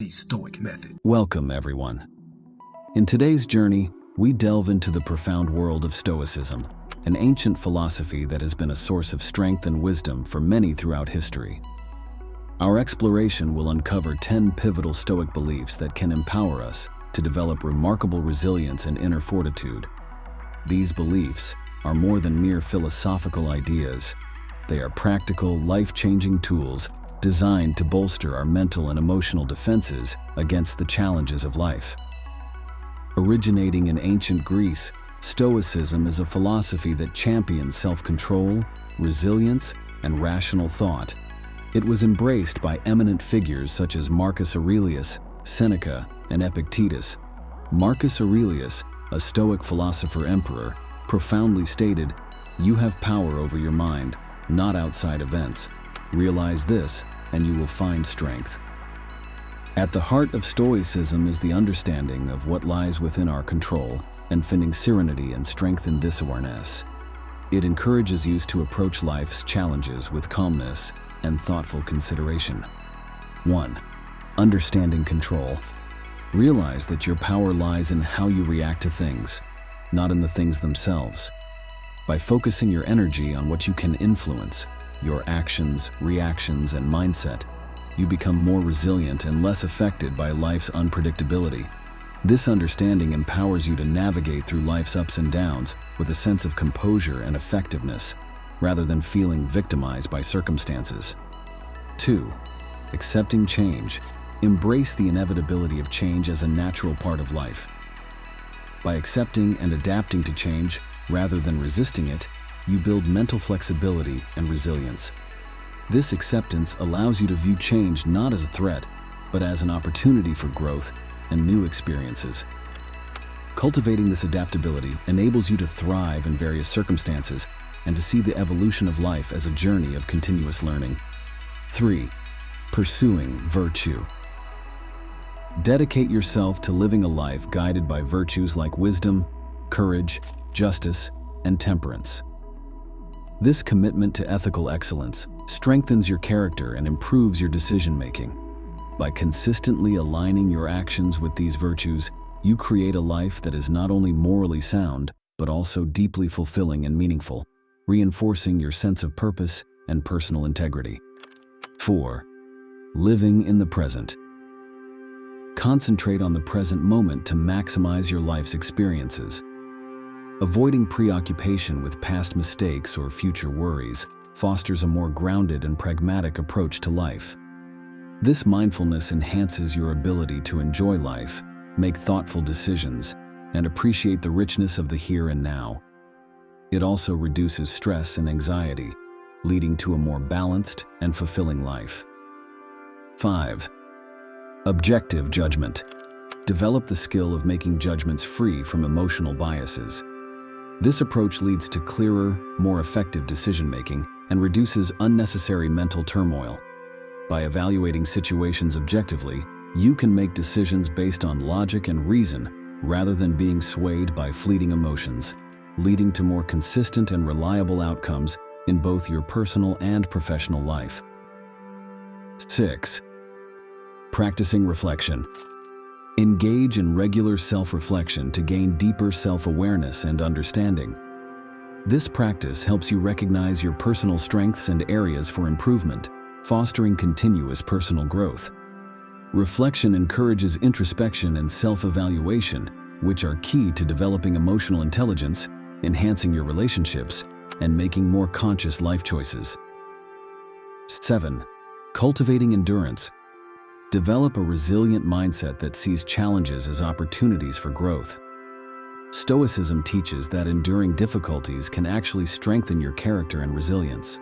The Stoic Method. Welcome, everyone. In today's journey, we delve into the profound world of Stoicism, an ancient philosophy that has been a source of strength and wisdom for many throughout history. Our exploration will uncover 10 pivotal Stoic beliefs that can empower us to develop remarkable resilience and inner fortitude. These beliefs are more than mere philosophical ideas. They are practical, life-changing tools designed to bolster our mental and emotional defenses against the challenges of life. Originating in ancient Greece, Stoicism is a philosophy that champions self-control, resilience, and rational thought. It was embraced by eminent figures such as Marcus Aurelius, Seneca, and Epictetus. Marcus Aurelius, a Stoic philosopher-emperor, profoundly stated, "You have power over your mind, not outside events. Realize this, and you will find strength." At the heart of Stoicism is the understanding of what lies within our control and finding serenity and strength in this awareness. It encourages you to approach life's challenges with calmness and thoughtful consideration. 1. Understanding control. Realize that your power lies in how you react to things, not in the things themselves. By focusing your energy on what you can influence, your actions, reactions, and mindset, you become more resilient and less affected by life's unpredictability. This understanding empowers you to navigate through life's ups and downs with a sense of composure and effectiveness, rather than feeling victimized by circumstances. 2. Accepting change. Embrace the inevitability of change as a natural part of life. By accepting and adapting to change, rather than resisting it, you build mental flexibility and resilience. This acceptance allows you to view change not as a threat, but as an opportunity for growth and new experiences. Cultivating this adaptability enables you to thrive in various circumstances and to see the evolution of life as a journey of continuous learning. 3. Pursuing virtue. Dedicate yourself to living a life guided by virtues like wisdom, courage, justice, and temperance. This commitment to ethical excellence strengthens your character and improves your decision-making. By consistently aligning your actions with these virtues, you create a life that is not only morally sound, but also deeply fulfilling and meaningful, reinforcing your sense of purpose and personal integrity. 4. Living in the present. Concentrate on the present moment to maximize your life's experiences. Avoiding preoccupation with past mistakes or future worries fosters a more grounded and pragmatic approach to life. This mindfulness enhances your ability to enjoy life, make thoughtful decisions, and appreciate the richness of the here and now. It also reduces stress and anxiety, leading to a more balanced and fulfilling life. 5. Objective judgment. Develop the skill of making judgments free from emotional biases. This approach leads to clearer, more effective decision-making and reduces unnecessary mental turmoil. By evaluating situations objectively, you can make decisions based on logic and reason rather than being swayed by fleeting emotions, leading to more consistent and reliable outcomes in both your personal and professional life. 6. Practicing reflection. Engage in regular self-reflection to gain deeper self-awareness and understanding. This practice helps you recognize your personal strengths and areas for improvement, fostering continuous personal growth. Reflection encourages introspection and self-evaluation, which are key to developing emotional intelligence, enhancing your relationships, and making more conscious life choices. 7. Cultivating endurance. Develop a resilient mindset that sees challenges as opportunities for growth. Stoicism teaches that enduring difficulties can actually strengthen your character and resilience.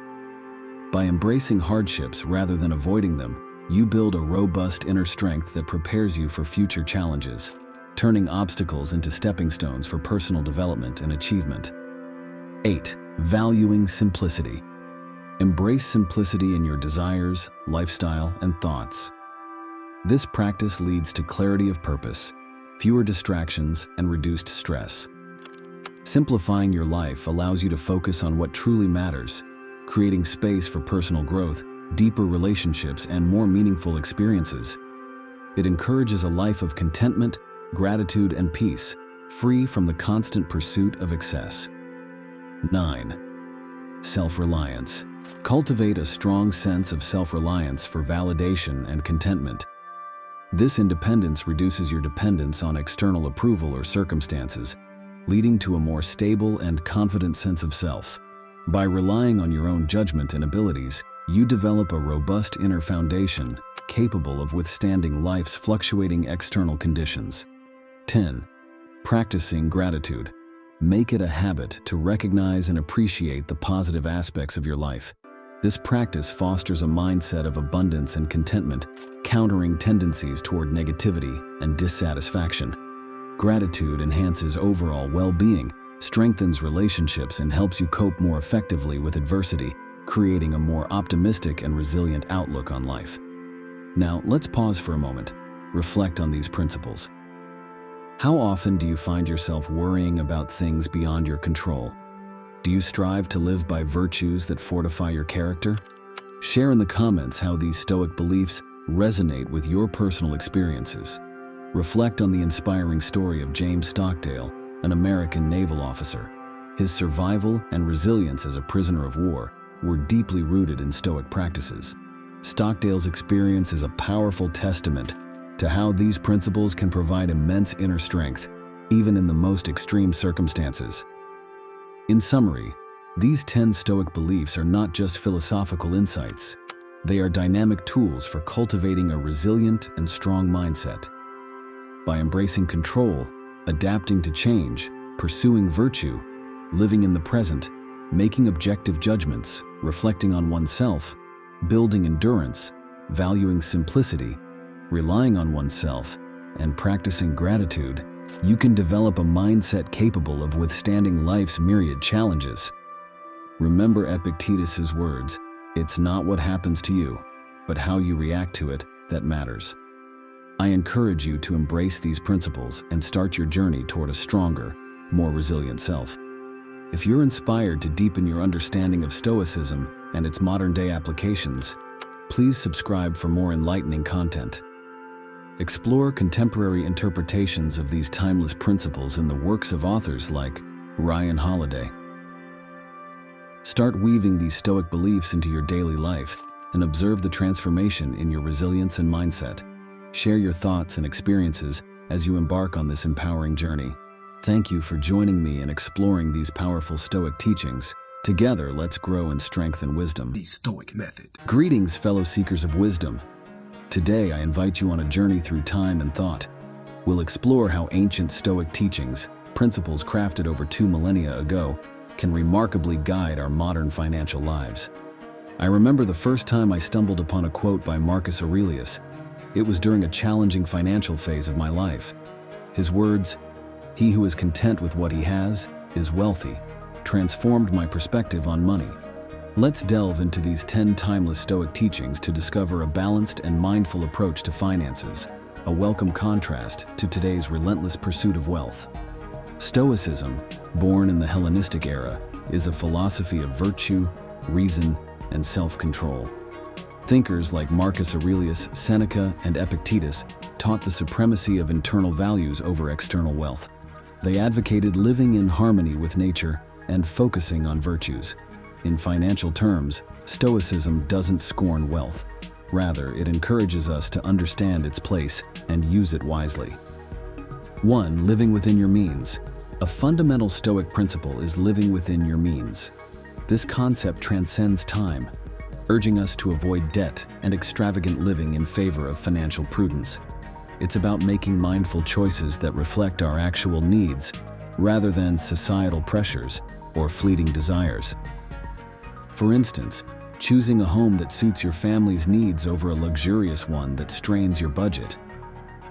By embracing hardships rather than avoiding them, you build a robust inner strength that prepares you for future challenges, turning obstacles into stepping stones for personal development and achievement. 8. Valuing simplicity. Embrace simplicity in your desires, lifestyle, and thoughts. This practice leads to clarity of purpose, fewer distractions, and reduced stress. Simplifying your life allows you to focus on what truly matters, creating space for personal growth, deeper relationships, and more meaningful experiences. It encourages a life of contentment, gratitude, and peace, free from the constant pursuit of excess. 9. Self-reliance. Cultivate a strong sense of self-reliance for validation and contentment. This independence reduces your dependence on external approval or circumstances, leading to a more stable and confident sense of self. By relying on your own judgment and abilities, you develop a robust inner foundation capable of withstanding life's fluctuating external conditions. 10. Practicing gratitude. Make it a habit to recognize and appreciate the positive aspects of your life. This practice fosters a mindset of abundance and contentment, countering tendencies toward negativity and dissatisfaction. Gratitude enhances overall well-being, strengthens relationships, and helps you cope more effectively with adversity, creating a more optimistic and resilient outlook on life. Now, let's pause for a moment. Reflect on these principles. How often do you find yourself worrying about things beyond your control? Do you strive to live by virtues that fortify your character? Share in the comments how these Stoic beliefs resonate with your personal experiences. Reflect on the inspiring story of James Stockdale, an American naval officer. His survival and resilience as a prisoner of war were deeply rooted in Stoic practices. Stockdale's experience is a powerful testament to how these principles can provide immense inner strength, even in the most extreme circumstances. In summary, these 10 Stoic beliefs are not just philosophical insights. They are dynamic tools for cultivating a resilient and strong mindset. By embracing control, adapting to change, pursuing virtue, living in the present, making objective judgments, reflecting on oneself, building endurance, valuing simplicity, relying on oneself, and practicing gratitude, you can develop a mindset capable of withstanding life's myriad challenges. Remember Epictetus's words, "It's not what happens to you, but how you react to it that matters." I encourage you to embrace these principles and start your journey toward a stronger, more resilient self. If you're inspired to deepen your understanding of Stoicism and its modern-day applications, please subscribe for more enlightening content. Explore contemporary interpretations of these timeless principles in the works of authors like Ryan Holiday. Start weaving these Stoic beliefs into your daily life and observe the transformation in your resilience and mindset. Share your thoughts and experiences as you embark on this empowering journey. Thank you for joining me in exploring these powerful Stoic teachings. Together, let's grow in strength and wisdom. The Stoic Method. Greetings, fellow seekers of wisdom. Today, I invite you on a journey through time and thought. We'll explore how ancient Stoic teachings, principles crafted over 2 millennia ago, can remarkably guide our modern financial lives. I remember the first time I stumbled upon a quote by Marcus Aurelius. It was during a challenging financial phase of my life. His words, "He who is content with what he has is wealthy," transformed my perspective on money. Let's delve into these 10 timeless Stoic teachings to discover a balanced and mindful approach to finances, a welcome contrast to today's relentless pursuit of wealth. Stoicism, born in the Hellenistic era, is a philosophy of virtue, reason, and self-control. Thinkers like Marcus Aurelius, Seneca, and Epictetus taught the supremacy of internal values over external wealth. They advocated living in harmony with nature and focusing on virtues. In financial terms, Stoicism doesn't scorn wealth. Rather, it encourages us to understand its place and use it wisely. 1. Living within your means. A fundamental Stoic principle is living within your means. This concept transcends time, urging us to avoid debt and extravagant living in favor of financial prudence. It's about making mindful choices that reflect our actual needs, rather than societal pressures or fleeting desires. For instance, choosing a home that suits your family's needs over a luxurious one that strains your budget.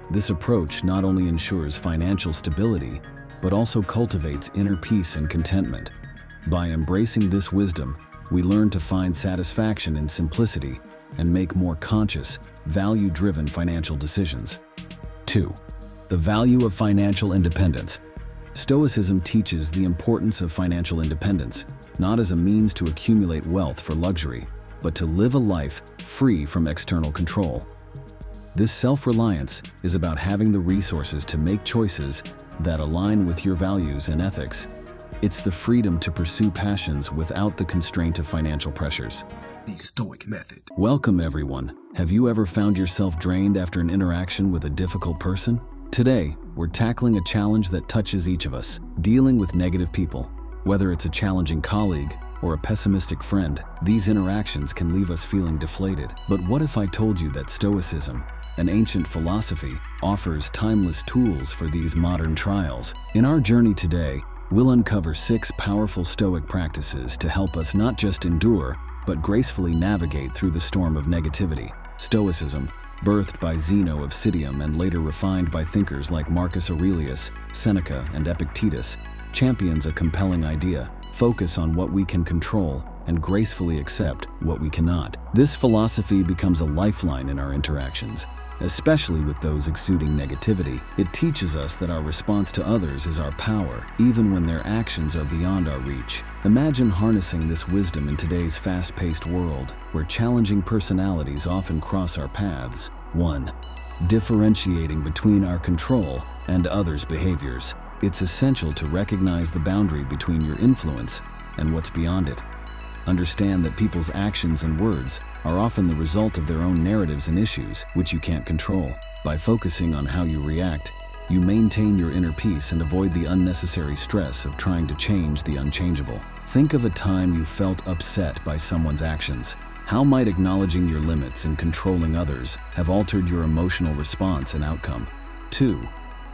This approach not only ensures financial stability, but also cultivates inner peace and contentment. By embracing this wisdom, we learn to find satisfaction in simplicity and make more conscious, value-driven financial decisions. 2. The value of financial independence. Stoicism teaches the importance of financial independence, not as a means to accumulate wealth for luxury, but to live a life free from external control. This self-reliance is about having the resources to make choices that align with your values and ethics. It's the freedom to pursue passions without the constraint of financial pressures. The Stoic Method. Welcome, everyone. Have you ever found yourself drained after an interaction with a difficult person? Today, we're tackling a challenge that touches each of us, dealing with negative people. Whether it's a challenging colleague or a pessimistic friend, these interactions can leave us feeling deflated. But what if I told you that Stoicism, an ancient philosophy, offers timeless tools for these modern trials? In our journey today, we'll uncover 6 powerful Stoic practices to help us not just endure, but gracefully navigate through the storm of negativity. Stoicism, birthed by Zeno of Citium and later refined by thinkers like Marcus Aurelius, Seneca, and Epictetus, champions a compelling idea: focus on what we can control and gracefully accept what we cannot. This philosophy becomes a lifeline in our interactions, especially with those exuding negativity. It teaches us that our response to others is our power, even when their actions are beyond our reach. Imagine harnessing this wisdom in today's fast-paced world, where challenging personalities often cross our paths. 1. Differentiating between our control and others' behaviors. It's essential to recognize the boundary between your influence and what's beyond it. Understand that people's actions and words are often the result of their own narratives and issues, which you can't control. By focusing on how you react, you maintain your inner peace and avoid the unnecessary stress of trying to change the unchangeable. Think of a time you felt upset by someone's actions. How might acknowledging your limits and controlling others have altered your emotional response and outcome? 2.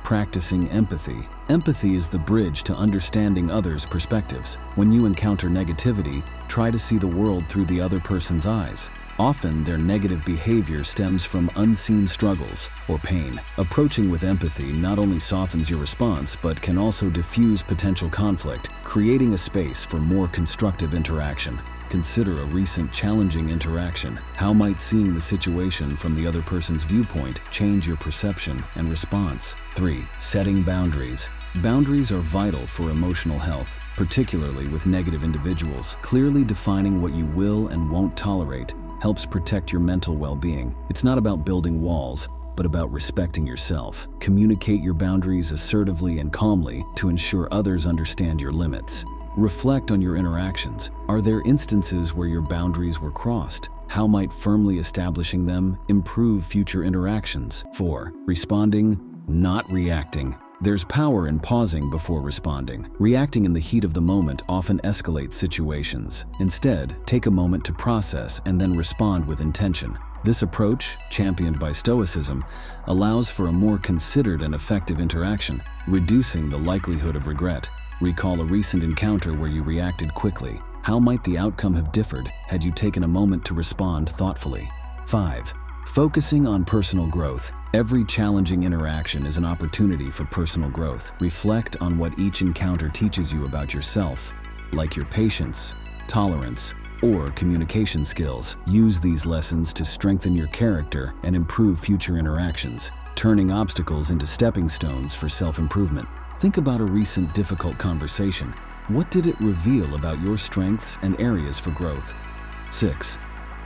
Practicing empathy. Empathy is the bridge to understanding others' perspectives. When you encounter negativity, try to see the world through the other person's eyes. Often, their negative behavior stems from unseen struggles or pain. Approaching with empathy not only softens your response, but can also diffuse potential conflict, creating a space for more constructive interaction. Consider a recent challenging interaction. How might seeing the situation from the other person's viewpoint change your perception and response? 3. Setting boundaries. Boundaries are vital for emotional health, particularly with negative individuals. Clearly defining what you will and won't tolerate helps protect your mental well-being. It's not about building walls, but about respecting yourself. Communicate your boundaries assertively and calmly to ensure others understand your limits. Reflect on your interactions. Are there instances where your boundaries were crossed? How might firmly establishing them improve future interactions? 4. Responding, not reacting. There's power in pausing before responding. Reacting in the heat of the moment often escalates situations. Instead, take a moment to process and then respond with intention. This approach, championed by Stoicism, allows for a more considered and effective interaction, reducing the likelihood of regret. Recall a recent encounter where you reacted quickly. How might the outcome have differed had you taken a moment to respond thoughtfully? 5. Focusing on personal growth. Every challenging interaction is an opportunity for personal growth. Reflect on what each encounter teaches you about yourself, like your patience, tolerance, or communication skills. Use these lessons to strengthen your character and improve future interactions, turning obstacles into stepping stones for self-improvement. Think about a recent difficult conversation. What did it reveal about your strengths and areas for growth? 6.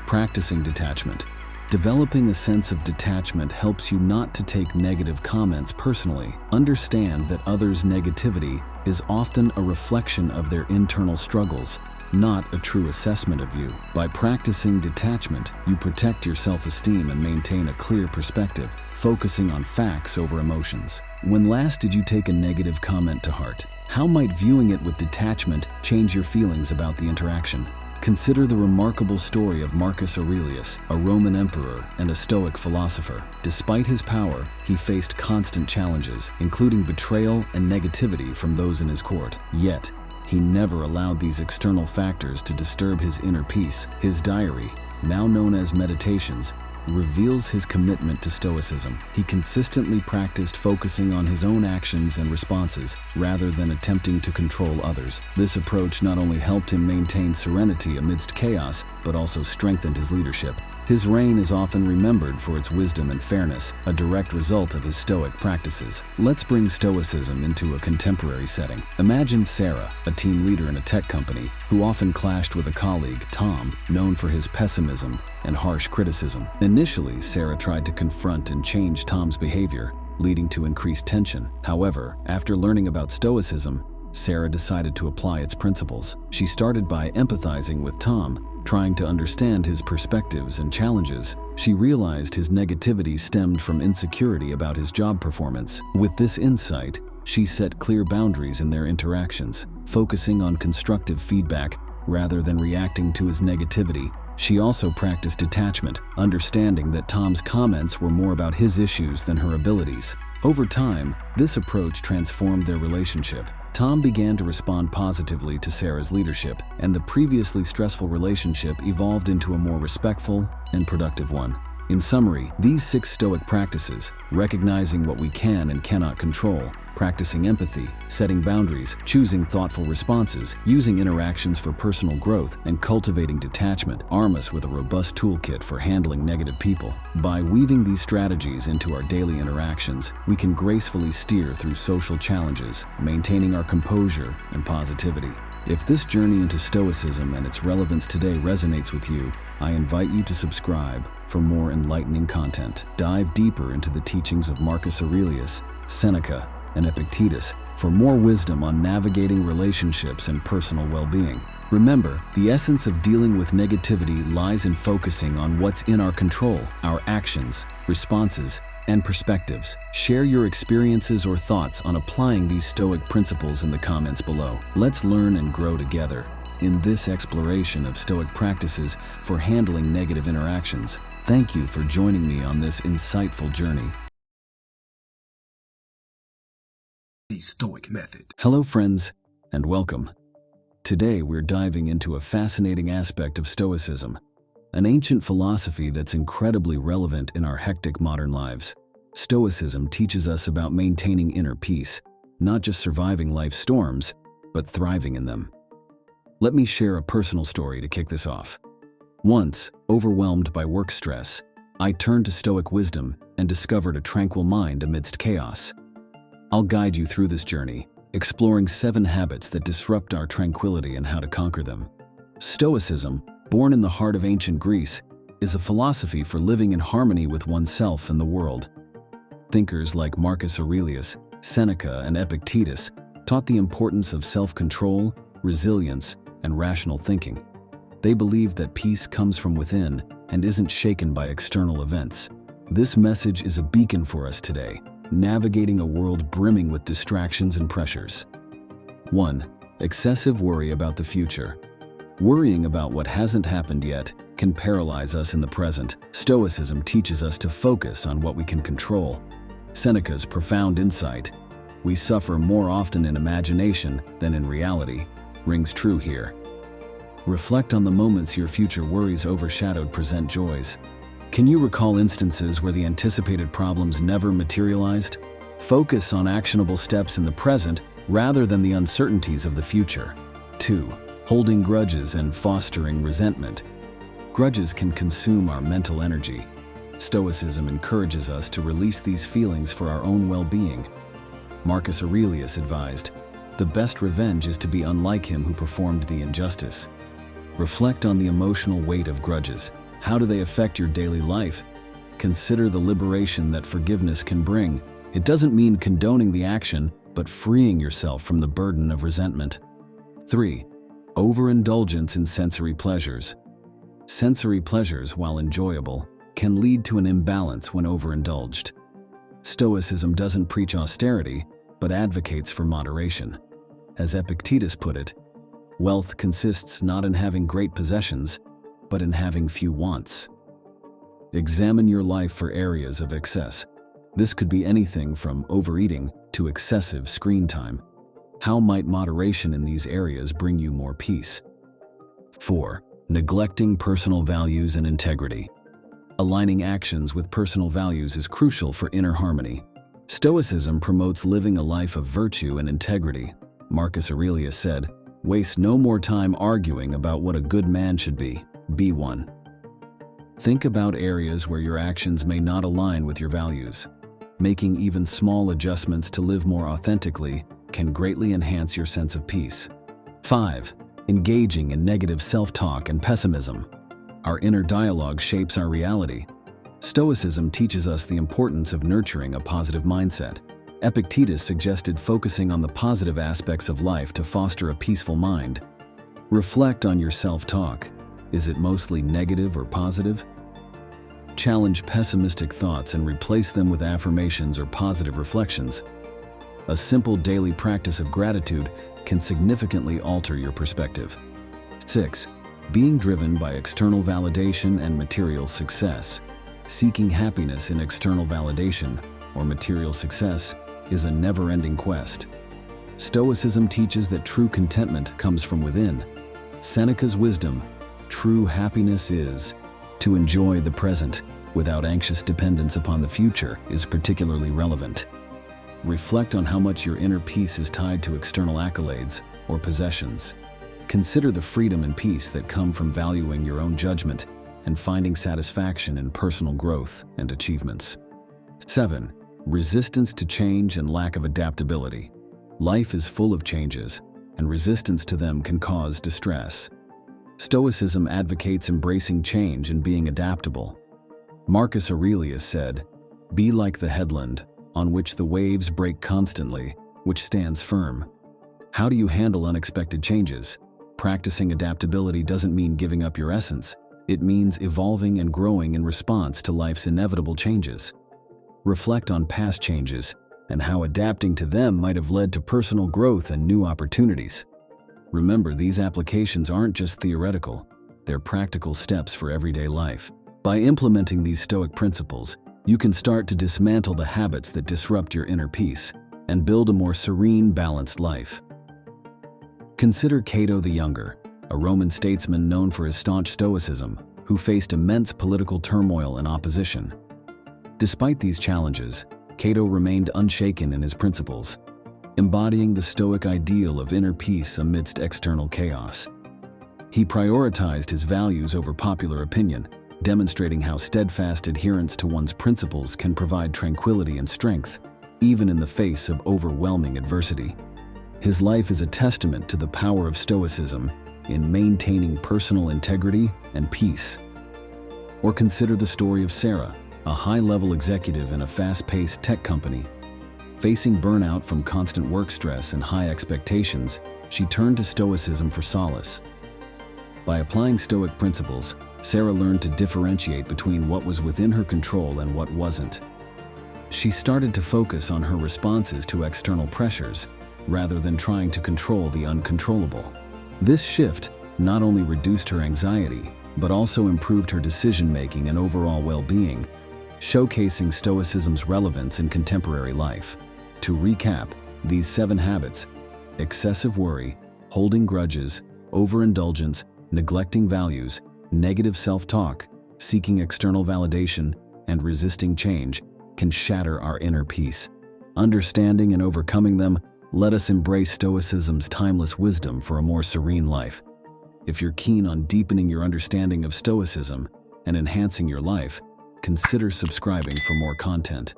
Practicing detachment. Developing a sense of detachment helps you not to take negative comments personally. Understand that others' negativity is often a reflection of their internal struggles, not a true assessment of you. By practicing detachment, you protect your self-esteem and maintain a clear perspective, focusing on facts over emotions. When last did you take a negative comment to heart? How might viewing it with detachment change your feelings about the interaction? Consider the remarkable story of Marcus Aurelius, a Roman emperor and a Stoic philosopher. Despite his power, he faced constant challenges, including betrayal and negativity from those in his court. Yet, he never allowed these external factors to disturb his inner peace. His diary, now known as Meditations, reveals his commitment to Stoicism. He consistently practiced focusing on his own actions and responses rather than attempting to control others. This approach not only helped him maintain serenity amidst chaos, but also strengthened his leadership. His reign is often remembered for its wisdom and fairness, a direct result of his Stoic practices. Let's bring Stoicism into a contemporary setting. Imagine Sarah, a team leader in a tech company, who often clashed with a colleague, Tom, known for his pessimism and harsh criticism. Initially, Sarah tried to confront and change Tom's behavior, leading to increased tension. However, after learning about Stoicism, Sarah decided to apply its principles. She started by empathizing with Tom, trying to understand his perspectives and challenges. She realized his negativity stemmed from insecurity about his job performance. With this insight, she set clear boundaries in their interactions, focusing on constructive feedback rather than reacting to his negativity. She also practiced detachment, understanding that Tom's comments were more about his issues than her abilities. Over time, this approach transformed their relationship. Tom began to respond positively to Sarah's leadership, and the previously stressful relationship evolved into a more respectful and productive one. In summary, these 6 Stoic practices, recognizing what we can and cannot control, practicing empathy, setting boundaries, choosing thoughtful responses, using interactions for personal growth, and cultivating detachment, arm us with a robust toolkit for handling negative people. By weaving these strategies into our daily interactions, we can gracefully steer through social challenges, maintaining our composure and positivity. If this journey into Stoicism and its relevance today resonates with you, I invite you to subscribe for more enlightening content. Dive deeper into the teachings of Marcus Aurelius, Seneca, and Epictetus for more wisdom on navigating relationships and personal well-being. Remember, the essence of dealing with negativity lies in focusing on what's in our control, our actions, responses, and perspectives. Share your experiences or thoughts on applying these Stoic principles in the comments below. Let's learn and grow together in this exploration of Stoic practices for handling negative interactions. Thank you for joining me on this insightful journey. The Stoic Method. Hello friends, and welcome. Today we're diving into a fascinating aspect of Stoicism, an ancient philosophy that's incredibly relevant in our hectic modern lives. Stoicism teaches us about maintaining inner peace, not just surviving life's storms, but thriving in them. Let me share a personal story to kick this off. Once, overwhelmed by work stress, I turned to Stoic wisdom and discovered a tranquil mind amidst chaos. I'll guide you through this journey, exploring 7 habits that disrupt our tranquility and how to conquer them. Stoicism, born in the heart of ancient Greece, is a philosophy for living in harmony with oneself and the world. Thinkers like Marcus Aurelius, Seneca, and Epictetus taught the importance of self-control, resilience, and rational thinking. They believed that peace comes from within and isn't shaken by external events. This message is a beacon for us today, navigating a world brimming with distractions and pressures. 1. Excessive worry about the future. Worrying about what hasn't happened yet can paralyze us in the present. Stoicism teaches us to focus on what we can control. Seneca's profound insight, "We suffer more often in imagination than in reality," rings true here. Reflect on the moments your future worries overshadowed present joys. Can you recall instances where the anticipated problems never materialized? Focus on actionable steps in the present rather than the uncertainties of the future. 2. Holding grudges and fostering resentment. Grudges can consume our mental energy. Stoicism encourages us to release these feelings for our own well-being. Marcus Aurelius advised, "The best revenge is to be unlike him who performed the injustice." Reflect on the emotional weight of grudges. How do they affect your daily life? Consider the liberation that forgiveness can bring. It doesn't mean condoning the action, but freeing yourself from the burden of resentment. 3. Overindulgence in sensory pleasures. Sensory pleasures, while enjoyable, can lead to an imbalance when overindulged. Stoicism doesn't preach austerity, but advocates for moderation. As Epictetus put it, wealth consists not in having great possessions, but in having few wants. Examine your life for areas of excess. This could be anything from overeating to excessive screen time. How might moderation in these areas bring you more peace? 4. Neglecting personal values and integrity. Aligning actions with personal values is crucial for inner harmony. Stoicism promotes living a life of virtue and integrity. Marcus Aurelius said, "Waste no more time arguing about what a good man should be. Be one." Think about areas where your actions may not align with your values. Making even small adjustments to live more authentically can greatly enhance your sense of peace. 5. Engaging in negative self-talk and pessimism. Our inner dialogue shapes our reality. Stoicism teaches us the importance of nurturing a positive mindset. Epictetus suggested focusing on the positive aspects of life to foster a peaceful mind. Reflect on your self-talk. Is it mostly negative or positive? Challenge pessimistic thoughts and replace them with affirmations or positive reflections. A simple daily practice of gratitude can significantly alter your perspective. 6. Being driven by external validation and material success. Seeking happiness in external validation or material success is a never-ending quest. Stoicism teaches that true contentment comes from within. Seneca's wisdom, true happiness is to enjoy the present without anxious dependence upon the future, is particularly relevant. Reflect on how much your inner peace is tied to external accolades or possessions. Consider the freedom and peace that come from valuing your own judgment and finding satisfaction in personal growth and achievements. 7. Resistance to change and lack of adaptability. Life is full of changes, and resistance to them can cause distress. Stoicism advocates embracing change and being adaptable. Marcus Aurelius said, "Be like the headland, on which the waves break constantly, which stands firm." How do you handle unexpected changes? Practicing adaptability doesn't mean giving up your essence. It means evolving and growing in response to life's inevitable changes. Reflect on past changes and how adapting to them might have led to personal growth and new opportunities. Remember, these applications aren't just theoretical, they're practical steps for everyday life. By implementing these Stoic principles, you can start to dismantle the habits that disrupt your inner peace and build a more serene, balanced life. Consider Cato the Younger, a Roman statesman known for his staunch stoicism, who faced immense political turmoil and opposition. Despite these challenges, Cato remained unshaken in his principles, embodying the Stoic ideal of inner peace amidst external chaos. He prioritized his values over popular opinion, demonstrating how steadfast adherence to one's principles can provide tranquility and strength, even in the face of overwhelming adversity. His life is a testament to the power of Stoicism in maintaining personal integrity and peace. Or consider the story of Sarah, a high-level executive in a fast-paced tech company. Facing burnout from constant work stress and high expectations, she turned to Stoicism for solace. By applying Stoic principles, Sarah learned to differentiate between what was within her control and what wasn't. She started to focus on her responses to external pressures, rather than trying to control the uncontrollable. This shift not only reduced her anxiety, but also improved her decision-making and overall well-being, showcasing Stoicism's relevance in contemporary life. To recap, these 7 habits: excessive worry, holding grudges, overindulgence, neglecting values, negative self-talk, seeking external validation, and resisting change, can shatter our inner peace. Understanding and overcoming them, let us embrace Stoicism's timeless wisdom for a more serene life. If you're keen on deepening your understanding of Stoicism and enhancing your life, consider subscribing for more content.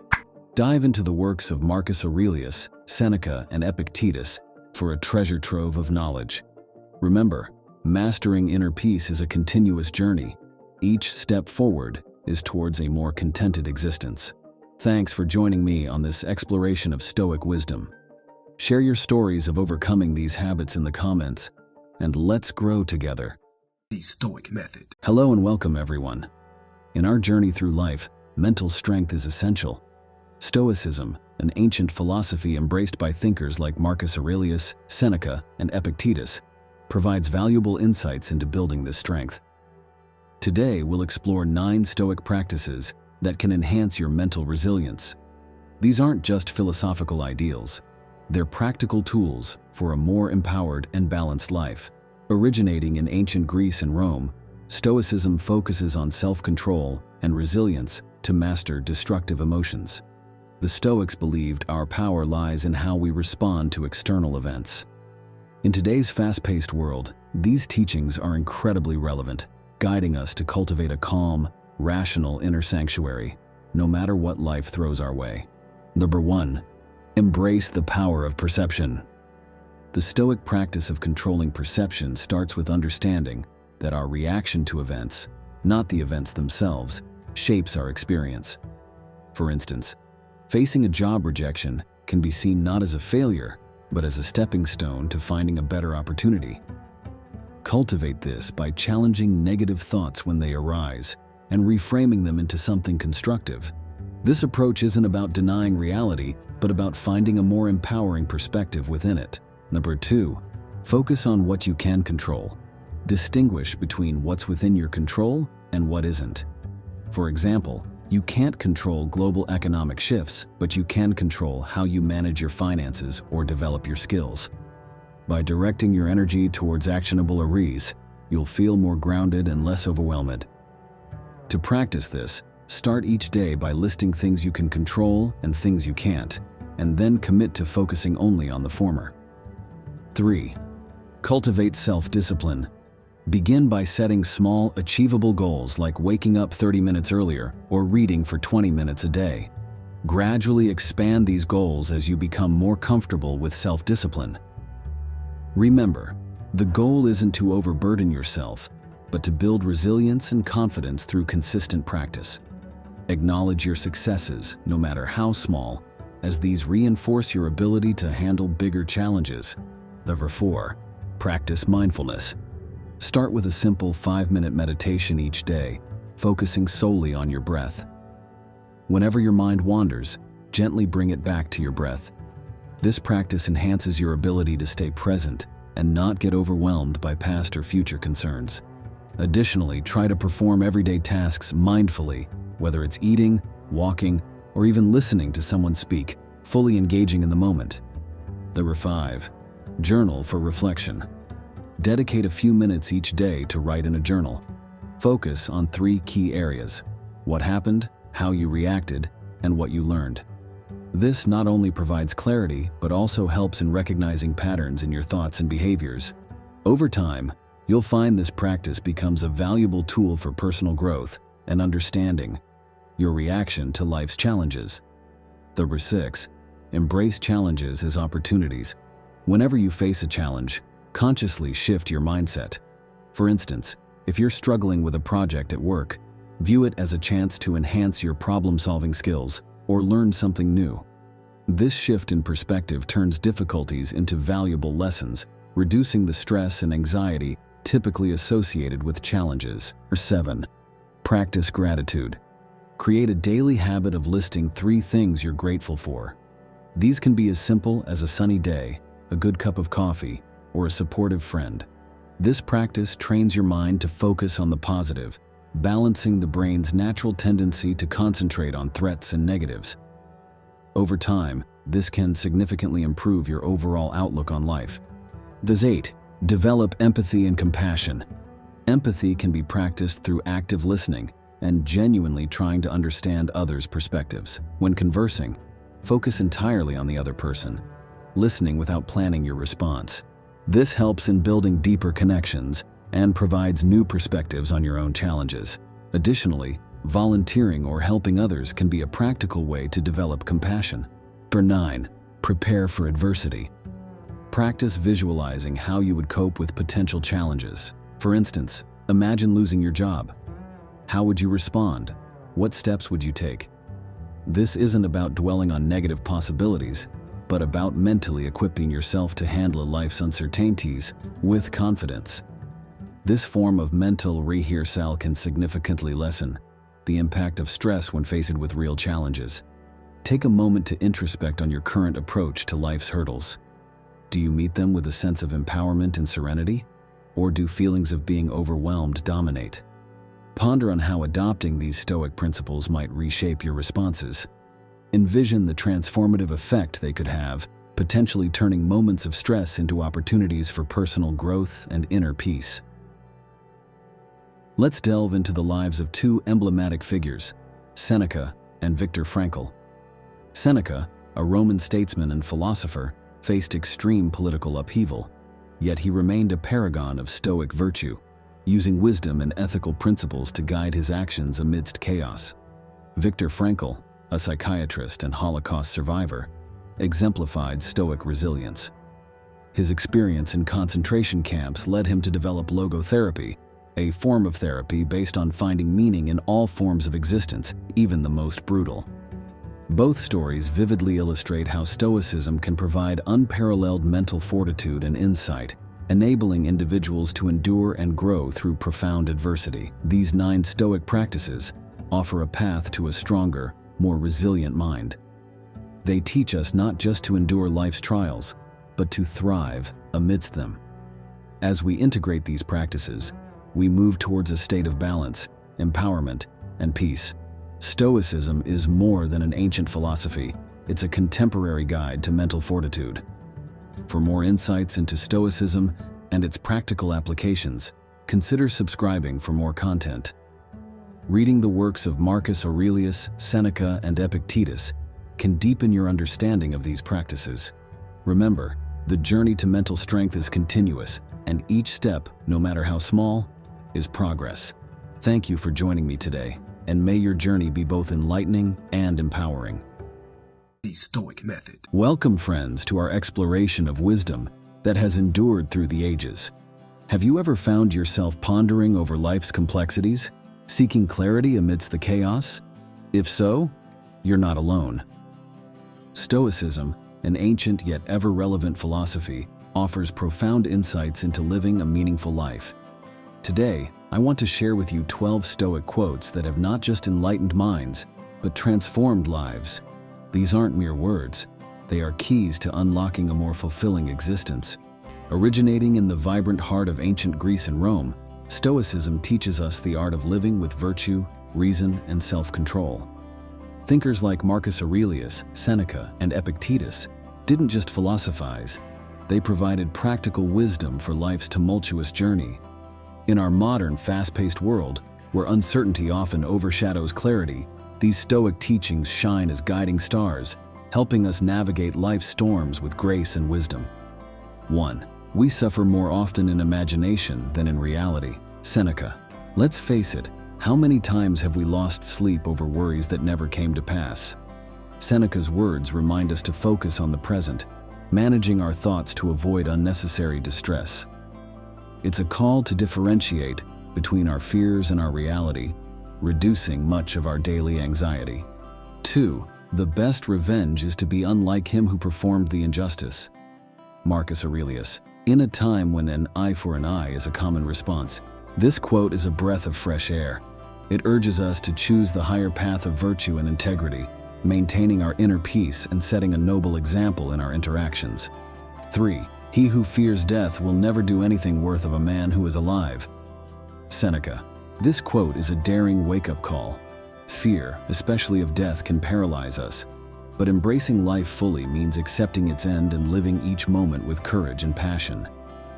Dive into the works of Marcus Aurelius, Seneca, and Epictetus for a treasure trove of knowledge. Remember, mastering inner peace is a continuous journey. Each step forward is towards a more contented existence. Thanks for joining me on this exploration of Stoic wisdom. Share your stories of overcoming these habits in the comments, and let's grow together. The Stoic Method. Hello and welcome, everyone. In our journey through life, mental strength is essential. Stoicism, an ancient philosophy embraced by thinkers like Marcus Aurelius, Seneca, and Epictetus, provides valuable insights into building this strength. Today, we'll explore 9 Stoic practices that can enhance your mental resilience. These aren't just philosophical ideals. They're practical tools for a more empowered and balanced life. Originating in ancient Greece and Rome, Stoicism focuses on self-control and resilience to master destructive emotions. The Stoics believed our power lies in how we respond to external events. In today's fast-paced world, these teachings are incredibly relevant, guiding us to cultivate a calm, rational inner sanctuary, no matter what life throws our way. Number 1. Embrace the power of perception. The Stoic practice of controlling perception starts with understanding that our reaction to events, not the events themselves, shapes our experience. For instance, facing a job rejection can be seen not as a failure, but as a stepping stone to finding a better opportunity. Cultivate this by challenging negative thoughts when they arise and reframing them into something constructive. This approach isn't about denying reality, but about finding a more empowering perspective within it. Number 2, focus on what you can control. Distinguish between what's within your control and what isn't. For example, you can't control global economic shifts, but you can control how you manage your finances or develop your skills. By directing your energy towards actionable areas, you'll feel more grounded and less overwhelmed. To practice this, start each day by listing things you can control and things you can't, and then commit to focusing only on the former. 3. Cultivate self-discipline. Begin by setting small, achievable goals like waking up 30 minutes earlier or reading for 20 minutes a day. Gradually expand these goals as you become more comfortable with self-discipline. Remember, the goal isn't to overburden yourself, but to build resilience and confidence through consistent practice. Acknowledge your successes, no matter how small, as these reinforce your ability to handle bigger challenges. Number 4, practice mindfulness. Start with a simple 5-minute meditation each day, focusing solely on your breath. Whenever your mind wanders, gently bring it back to your breath. This practice enhances your ability to stay present and not get overwhelmed by past or future concerns. Additionally, try to perform everyday tasks mindfully, whether it's eating, walking, or even listening to someone speak, fully engaging in the moment. Number 5, journal for reflection. Dedicate a few minutes each day to write in a journal. Focus on 3 key areas: what happened, how you reacted, and what you learned. This not only provides clarity, but also helps in recognizing patterns in your thoughts and behaviors. Over time, you'll find this practice becomes a valuable tool for personal growth and understanding your reaction to life's challenges. Number 6, embrace challenges as opportunities. Whenever you face a challenge, consciously shift your mindset. For instance, if you're struggling with a project at work, view it as a chance to enhance your problem-solving skills or learn something new. This shift in perspective turns difficulties into valuable lessons, reducing the stress and anxiety typically associated with challenges. Or 7, practice gratitude. Create a daily habit of listing 3 things you're grateful for. These can be as simple as a sunny day, a good cup of coffee, or a supportive friend. This practice trains your mind to focus on the positive, balancing the brain's natural tendency to concentrate on threats and negatives. Over time, this can significantly improve your overall outlook on life. Number 8, develop empathy and compassion. Empathy can be practiced through active listening and genuinely trying to understand others' perspectives. When conversing, focus entirely on the other person, listening without planning your response. This helps in building deeper connections and provides new perspectives on your own challenges. Additionally, volunteering or helping others can be a practical way to develop compassion. Number 9, prepare for adversity. Practice visualizing how you would cope with potential challenges. For instance, imagine losing your job. How would you respond? What steps would you take? This isn't about dwelling on negative possibilities, but about mentally equipping yourself to handle life's uncertainties with confidence. This form of mental rehearsal can significantly lessen the impact of stress when faced with real challenges. Take a moment to introspect on your current approach to life's hurdles. Do you meet them with a sense of empowerment and serenity? Or do feelings of being overwhelmed dominate? Ponder on how adopting these Stoic principles might reshape your responses. Envision the transformative effect they could have, potentially turning moments of stress into opportunities for personal growth and inner peace. Let's delve into the lives of 2 emblematic figures, Seneca and Viktor Frankl. Seneca, a Roman statesman and philosopher, faced extreme political upheaval, yet he remained a paragon of Stoic virtue. using wisdom and ethical principles to guide his actions amidst chaos. Viktor Frankl, a psychiatrist and Holocaust survivor, exemplified Stoic resilience. His experience in concentration camps led him to develop logotherapy, a form of therapy based on finding meaning in all forms of existence, even the most brutal. Both stories vividly illustrate how Stoicism can provide unparalleled mental fortitude and insight, enabling individuals to endure and grow through profound adversity. These 9 Stoic practices offer a path to a stronger, more resilient mind. They teach us not just to endure life's trials, but to thrive amidst them. As we integrate these practices, we move towards a state of balance, empowerment, and peace. Stoicism is more than an ancient philosophy. It's a contemporary guide to mental fortitude. For more insights into Stoicism and its practical applications, consider subscribing for more content. Reading the works of Marcus Aurelius, Seneca, and Epictetus can deepen your understanding of these practices. Remember, the journey to mental strength is continuous, and each step, no matter how small, is progress. Thank you for joining me today, and may your journey be both enlightening and empowering. The Stoic Method. Welcome, friends, to our exploration of wisdom that has endured through the ages. Have you ever found yourself pondering over life's complexities, seeking clarity amidst the chaos? If so, you're not alone. Stoicism, an ancient yet ever-relevant philosophy, offers profound insights into living a meaningful life. Today, I want to share with you 12 Stoic quotes that have not just enlightened minds, but transformed lives. These aren't mere words. They are keys to unlocking a more fulfilling existence. Originating in the vibrant heart of ancient Greece and Rome, Stoicism teaches us the art of living with virtue, reason, and self-control. Thinkers like Marcus Aurelius, Seneca, and Epictetus didn't just philosophize. They provided practical wisdom for life's tumultuous journey. In our modern, fast-paced world, where uncertainty often overshadows clarity, these Stoic teachings shine as guiding stars, helping us navigate life's storms with grace and wisdom. 1. We suffer more often in imagination than in reality. Seneca. Let's face it, how many times have we lost sleep over worries that never came to pass? Seneca's words remind us to focus on the present, managing our thoughts to avoid unnecessary distress. It's a call to differentiate between our fears and our reality, reducing much of our daily anxiety. 2. The best revenge is to be unlike him who performed the injustice. Marcus Aurelius. In a time when an eye for an eye is a common response, this quote is a breath of fresh air. It urges us to choose the higher path of virtue and integrity, maintaining our inner peace and setting a noble example in our interactions. 3. He who fears death will never do anything worth of a man who is alive. Seneca. This quote is a daring wake-up call. Fear, especially of death, can paralyze us, but embracing life fully means accepting its end and living each moment with courage and passion.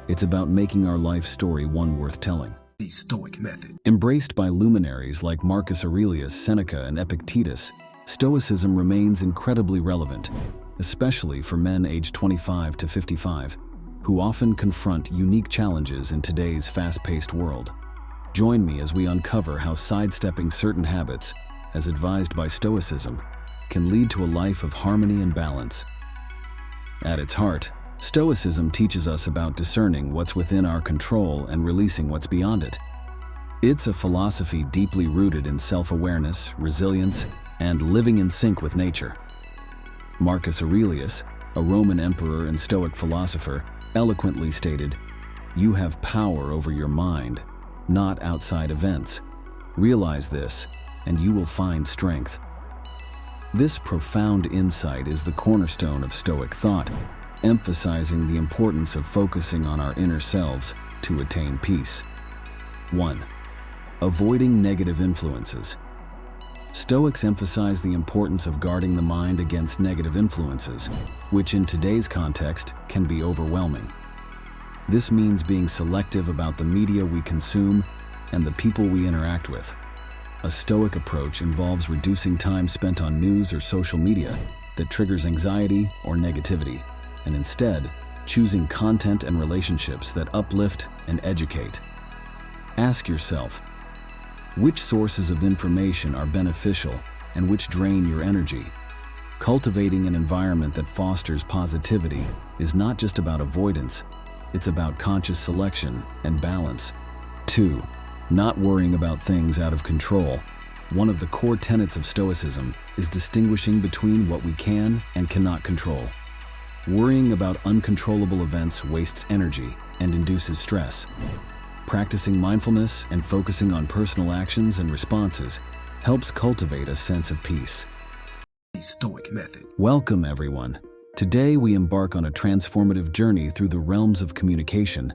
It's about making our life story one worth telling. The Stoic Method. Embraced by luminaries like Marcus Aurelius, Seneca, and Epictetus, Stoicism remains incredibly relevant, especially for men aged 25 to 55, who often confront unique challenges in today's fast-paced world. Join me as we uncover how sidestepping certain habits, as advised by Stoicism, can lead to a life of harmony and balance. At its heart, Stoicism teaches us about discerning what's within our control and releasing what's beyond it. It's a philosophy deeply rooted in self-awareness, resilience, and living in sync with nature. Marcus Aurelius, a Roman emperor and Stoic philosopher, eloquently stated, "You have power over your mind, not outside events. Realize this, and you will find strength." This profound insight is the cornerstone of Stoic thought, emphasizing the importance of focusing on our inner selves to attain peace. 1. Avoiding negative influences. Stoics emphasize the importance of guarding the mind against negative influences, which in today's context can be overwhelming. This means being selective about the media we consume and the people we interact with. A Stoic approach involves reducing time spent on news or social media that triggers anxiety or negativity, and instead choosing content and relationships that uplift and educate. Ask yourself, which sources of information are beneficial and which drain your energy? Cultivating an environment that fosters positivity is not just about avoidance, it's about conscious selection and balance. 2. Not worrying about things out of control. One of the core tenets of Stoicism is distinguishing between what we can and cannot control. Worrying about uncontrollable events wastes energy and induces stress. Practicing mindfulness and focusing on personal actions and responses helps cultivate a sense of peace. The Stoic Method. Welcome, everyone. Today we embark on a transformative journey through the realms of communication,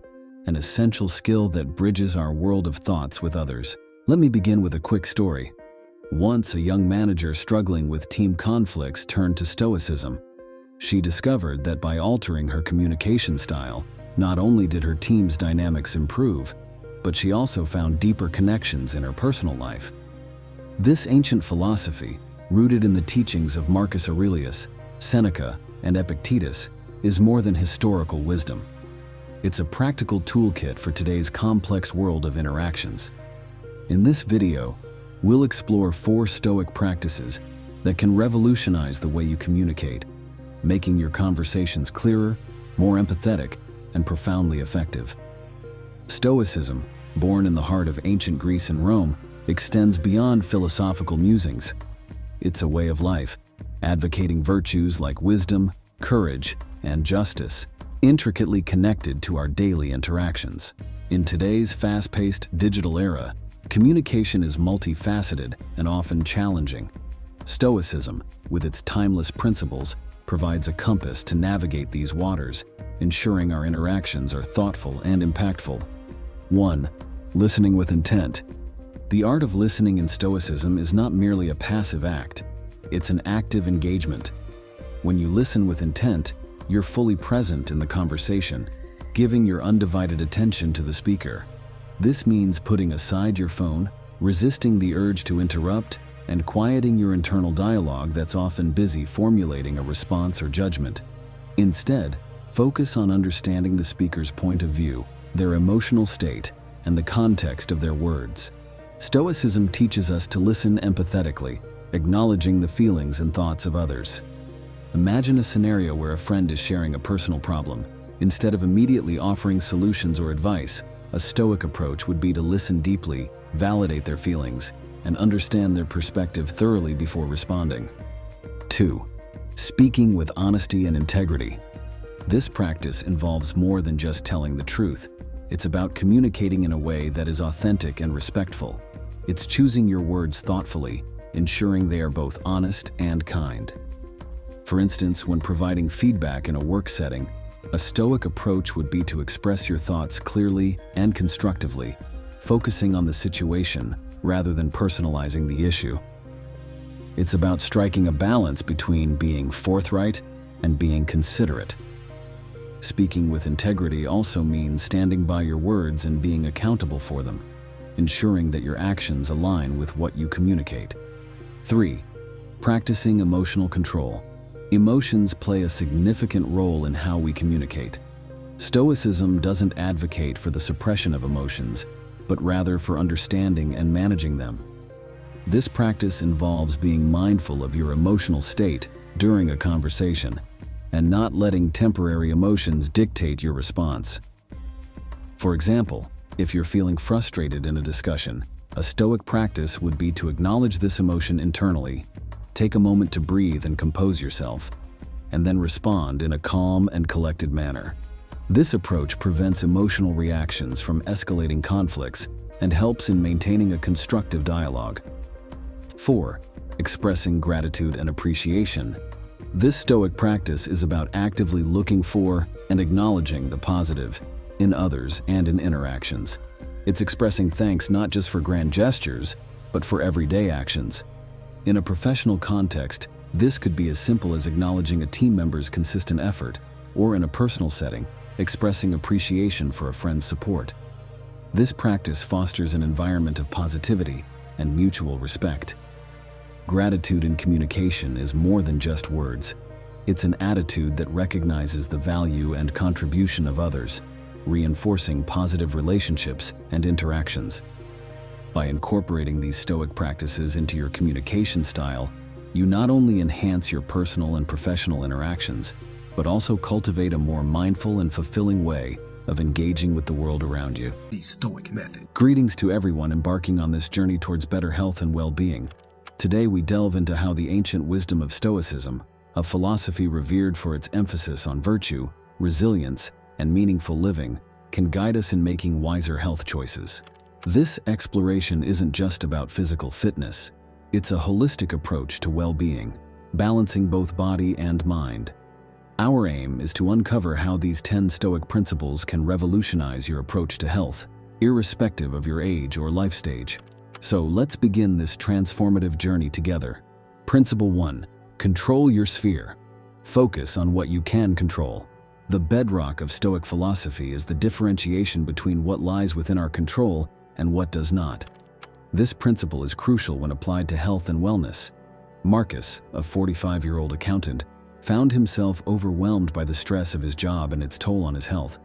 an essential skill that bridges our world of thoughts with others. Let me begin with a quick story. Once, a young manager struggling with team conflicts turned to Stoicism. She discovered that by altering her communication style, not only did her team's dynamics improve, but she also found deeper connections in her personal life. This ancient philosophy, rooted in the teachings of Marcus Aurelius, Seneca, and Epictetus, is more than historical wisdom. It's a practical toolkit for today's complex world of interactions. In this video, we'll explore 4 Stoic practices that can revolutionize the way you communicate, making your conversations clearer, more empathetic, and profoundly effective. Stoicism, born in the heart of ancient Greece and Rome, extends beyond philosophical musings. It's a way of life, advocating virtues like wisdom, courage, and justice, intricately connected to our daily interactions. In today's fast-paced digital era, communication is multifaceted and often challenging. Stoicism, with its timeless principles, provides a compass to navigate these waters, ensuring our interactions are thoughtful and impactful. 1. Listening with intent. The art of listening in Stoicism is not merely a passive act, it's an active engagement. When you listen with intent, you're fully present in the conversation, giving your undivided attention to the speaker. This means putting aside your phone, resisting the urge to interrupt, and quieting your internal dialogue that's often busy formulating a response or judgment. Instead, focus on understanding the speaker's point of view, their emotional state, and the context of their words. Stoicism teaches us to listen empathetically, acknowledging the feelings and thoughts of others. Imagine a scenario where a friend is sharing a personal problem. Instead of immediately offering solutions or advice, a Stoic approach would be to listen deeply, validate their feelings, and understand their perspective thoroughly before responding. 2. Speaking with honesty and integrity. This practice involves more than just telling the truth. It's about communicating in a way that is authentic and respectful. It's choosing your words thoughtfully, ensuring they are both honest and kind. For instance, when providing feedback in a work setting, a Stoic approach would be to express your thoughts clearly and constructively, focusing on the situation rather than personalizing the issue. It's about striking a balance between being forthright and being considerate. Speaking with integrity also means standing by your words and being accountable for them, ensuring that your actions align with what you communicate. 3. Practicing emotional control. Emotions play a significant role in how we communicate. Stoicism doesn't advocate for the suppression of emotions, but rather for understanding and managing them. This practice involves being mindful of your emotional state during a conversation and not letting temporary emotions dictate your response. For example, if you're feeling frustrated in a discussion, a Stoic practice would be to acknowledge this emotion internally, take a moment to breathe and compose yourself, and then respond in a calm and collected manner. This approach prevents emotional reactions from escalating conflicts and helps in maintaining a constructive dialogue. 4. Expressing gratitude and appreciation. This Stoic practice is about actively looking for and acknowledging the positive in others and in interactions. It's expressing thanks not just for grand gestures, but for everyday actions. In a professional context, this could be as simple as acknowledging a team member's consistent effort, or in a personal setting, expressing appreciation for a friend's support. This practice fosters an environment of positivity and mutual respect. Gratitude in communication is more than just words. It's an attitude that recognizes the value and contribution of others, reinforcing positive relationships and interactions. By incorporating these Stoic practices into your communication style, you not only enhance your personal and professional interactions, but also cultivate a more mindful and fulfilling way of engaging with the world around you. The Stoic Method. Greetings to everyone embarking on this journey towards better health and well-being. Today we delve into how the ancient wisdom of Stoicism, a philosophy revered for its emphasis on virtue, resilience, and meaningful living, can guide us in making wiser health choices. This exploration isn't just about physical fitness. It's a holistic approach to well-being, balancing both body and mind. Our aim is to uncover how these 10 Stoic principles can revolutionize your approach to health, irrespective of your age or life stage. So let's begin this transformative journey together. Principle 1. Control your sphere. Focus on what you can control. The bedrock of Stoic philosophy is the differentiation between what lies within our control and what does not. This principle is crucial when applied to health and wellness. Marcus, a 45-year-old accountant, found himself overwhelmed by the stress of his job and its toll on his health.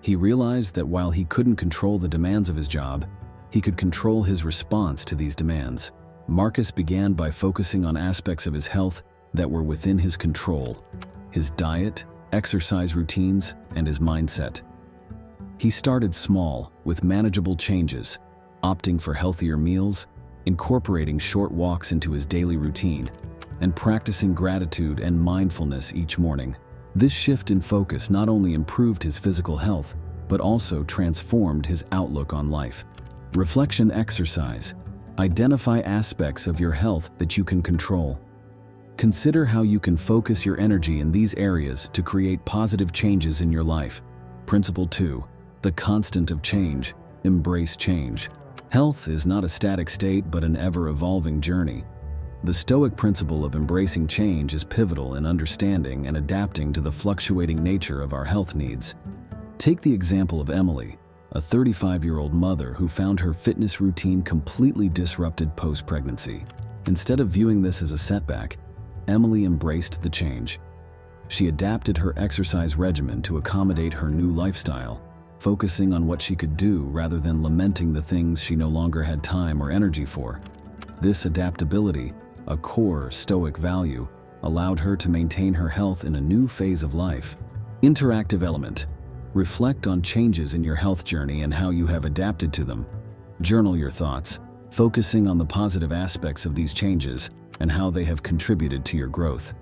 He realized that while he couldn't control the demands of his job, he could control his response to these demands. Marcus began by focusing on aspects of his health that were within his control: his diet, exercise routines, and his mindset. He started small, with manageable changes, opting for healthier meals, incorporating short walks into his daily routine, and practicing gratitude and mindfulness each morning. This shift in focus not only improved his physical health, but also transformed his outlook on life. Reflection exercise. Identify aspects of your health that you can control. Consider how you can focus your energy in these areas to create positive changes in your life. Principle 2. The constant of change. Embrace change. Health is not a static state but an ever-evolving journey. The Stoic principle of embracing change is pivotal in understanding and adapting to the fluctuating nature of our health needs. Take the example of Emily, a 35-year-old mother who found her fitness routine completely disrupted post-pregnancy. Instead of viewing this as a setback, Emily embraced the change. She adapted her exercise regimen to accommodate her new lifestyle, focusing on what she could do rather than lamenting the things she no longer had time or energy for. This adaptability, a core Stoic value, allowed her to maintain her health in a new phase of life. Interactive element. Reflect on changes in your health journey and how you have adapted to them. Journal your thoughts, focusing on the positive aspects of these changes and how they have contributed to your growth.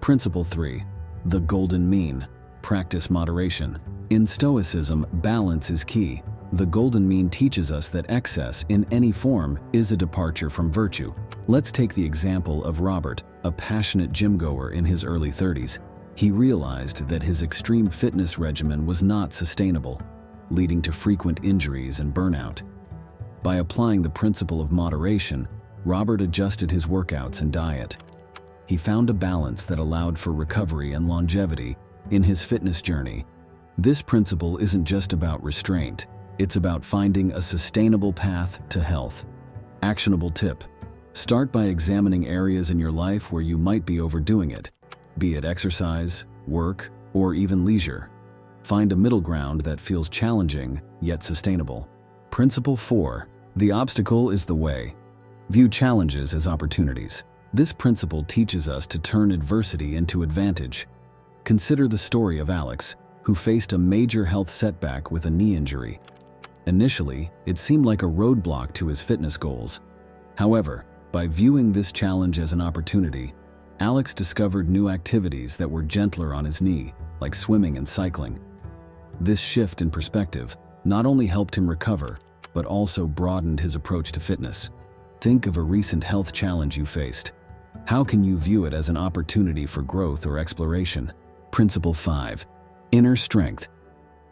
Principle 3. The golden mean. Practice moderation. In Stoicism, balance is key. The golden mean teaches us that excess, in any form, is a departure from virtue. Let's take the example of Robert, a passionate gym-goer in his early 30s. He realized that his extreme fitness regimen was not sustainable, leading to frequent injuries and burnout. By applying the principle of moderation, Robert adjusted his workouts and diet. He found a balance that allowed for recovery and longevity in his fitness journey. This principle isn't just about restraint. It's about finding a sustainable path to health. Actionable tip. Start by examining areas in your life where you might be overdoing it, be it exercise, work, or even leisure. Find a middle ground that feels challenging yet sustainable. Principle 4. The obstacle is the way. View challenges as opportunities. This principle teaches us to turn adversity into advantage. Consider the story of Alex, who faced a major health setback with a knee injury. Initially, it seemed like a roadblock to his fitness goals. However, by viewing this challenge as an opportunity, Alex discovered new activities that were gentler on his knee, like swimming and cycling. This shift in perspective not only helped him recover, but also broadened his approach to fitness. Think of a recent health challenge you faced. How can you view it as an opportunity for growth or exploration? Principle 5. Inner strength.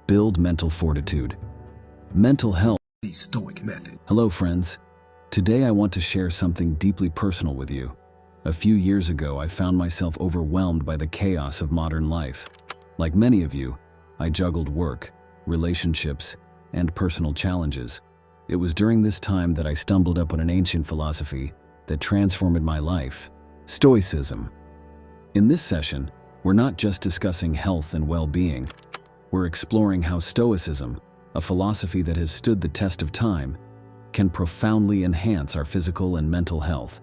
Build mental fortitude. Mental health. The Stoic Method. Hello, friends. Today I want to share something deeply personal with you. A few years ago, I found myself overwhelmed by the chaos of modern life. Like many of you, I juggled work, relationships, and personal challenges. It was during this time that I stumbled upon an ancient philosophy that transformed my life: Stoicism. In this session, we're not just discussing health and well-being. we're exploring how Stoicism, a philosophy that has stood the test of time, can profoundly enhance our physical and mental health.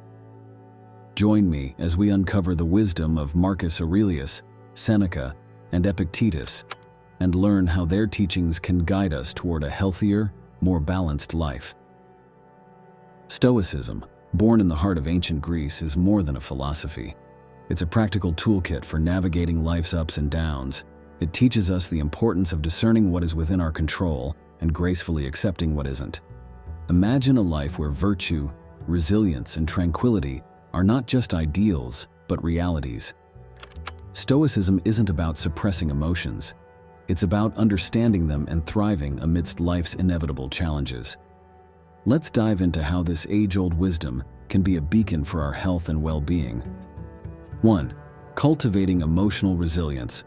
Join me as we uncover the wisdom of Marcus Aurelius, Seneca, and Epictetus, and learn how their teachings can guide us toward a healthier, more balanced life. Stoicism, born in the heart of ancient Greece, is more than a philosophy. It's a practical toolkit for navigating life's ups and downs. It teaches us the importance of discerning what is within our control and gracefully accepting what isn't. Imagine a life where virtue, resilience, and tranquility are not just ideals, but realities. Stoicism isn't about suppressing emotions. It's about understanding them and thriving amidst life's inevitable challenges. Let's dive into how this age-old wisdom can be a beacon for our health and well-being. 1. Cultivating emotional resilience.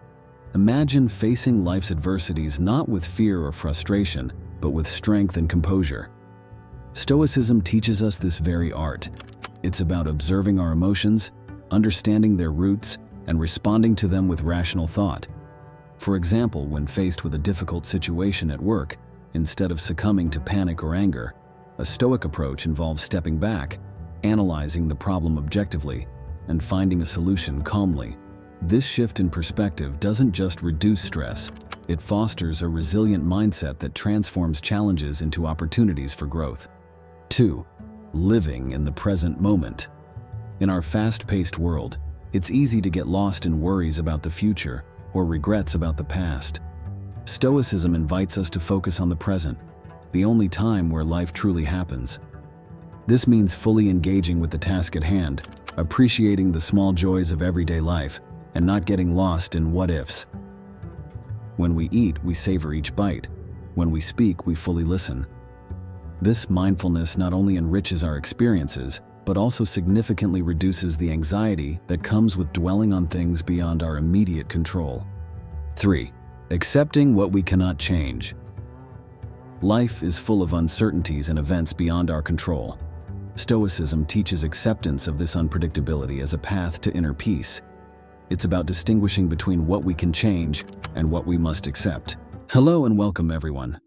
Imagine facing life's adversities not with fear or frustration, but with strength and composure. Stoicism teaches us this very art. It's about observing our emotions, understanding their roots, and responding to them with rational thought. For example, when faced with a difficult situation at work, instead of succumbing to panic or anger, a Stoic approach involves stepping back, analyzing the problem objectively, and finding a solution calmly. This shift in perspective doesn't just reduce stress, it fosters a resilient mindset that transforms challenges into opportunities for growth. 2. Living in the present moment. In our fast-paced world, it's easy to get lost in worries about the future or regrets about the past. Stoicism invites us to focus on the present, the only time where life truly happens. This means fully engaging with the task at hand, appreciating the small joys of everyday life, and not getting lost in what-ifs. When we eat, we savor each bite. When we speak, we fully listen. This mindfulness not only enriches our experiences, but also significantly reduces the anxiety that comes with dwelling on things beyond our immediate control. 3. Accepting what we cannot change. Life is full of uncertainties and events beyond our control. Stoicism teaches acceptance of this unpredictability as a path to inner peace. It's about distinguishing between what we can change and what we must accept. Hello and welcome, everyone.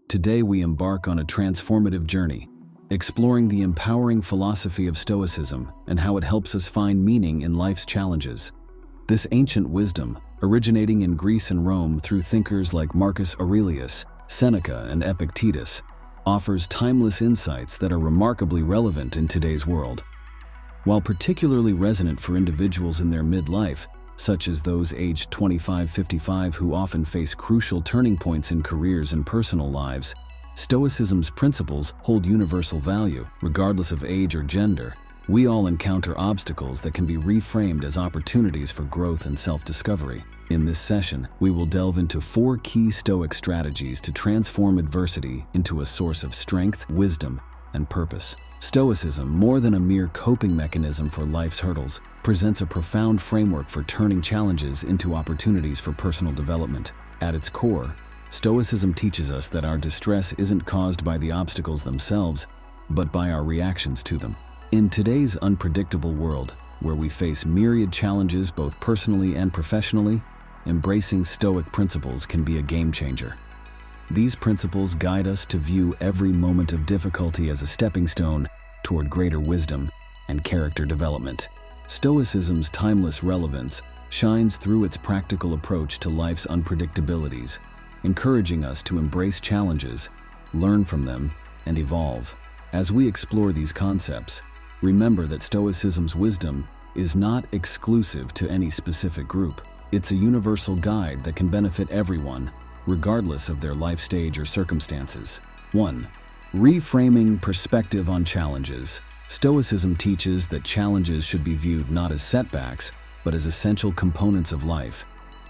Today we embark on a transformative journey, exploring the empowering philosophy of Stoicism and how it helps us find meaning in life's challenges. This ancient wisdom, originating in Greece and Rome through thinkers like Marcus Aurelius, Seneca, and Epictetus, offers timeless insights that are remarkably relevant in today's world. While particularly resonant for individuals in their midlife, such as those aged 25-55 who often face crucial turning points in careers and personal lives, Stoicism's principles hold universal value, regardless of age or gender. We all encounter obstacles that can be reframed as opportunities for growth and self-discovery. In this session, we will delve into 4 key Stoic strategies to transform adversity into a source of strength, wisdom, and purpose. Stoicism, more than a mere coping mechanism for life's hurdles, presents a profound framework for turning challenges into opportunities for personal development. At its core, Stoicism teaches us that our distress isn't caused by the obstacles themselves, but by our reactions to them. In today's unpredictable world, where we face myriad challenges both personally and professionally, embracing Stoic principles can be a game changer. These principles guide us to view every moment of difficulty as a stepping stone toward greater wisdom and character development. Stoicism's timeless relevance shines through its practical approach to life's unpredictabilities, encouraging us to embrace challenges, learn from them, and evolve. As we explore these concepts, remember that Stoicism's wisdom is not exclusive to any specific group. It's a universal guide that can benefit everyone, regardless of their life stage or circumstances. 1. Reframing perspective on challenges. Stoicism teaches that challenges should be viewed not as setbacks, but as essential components of life.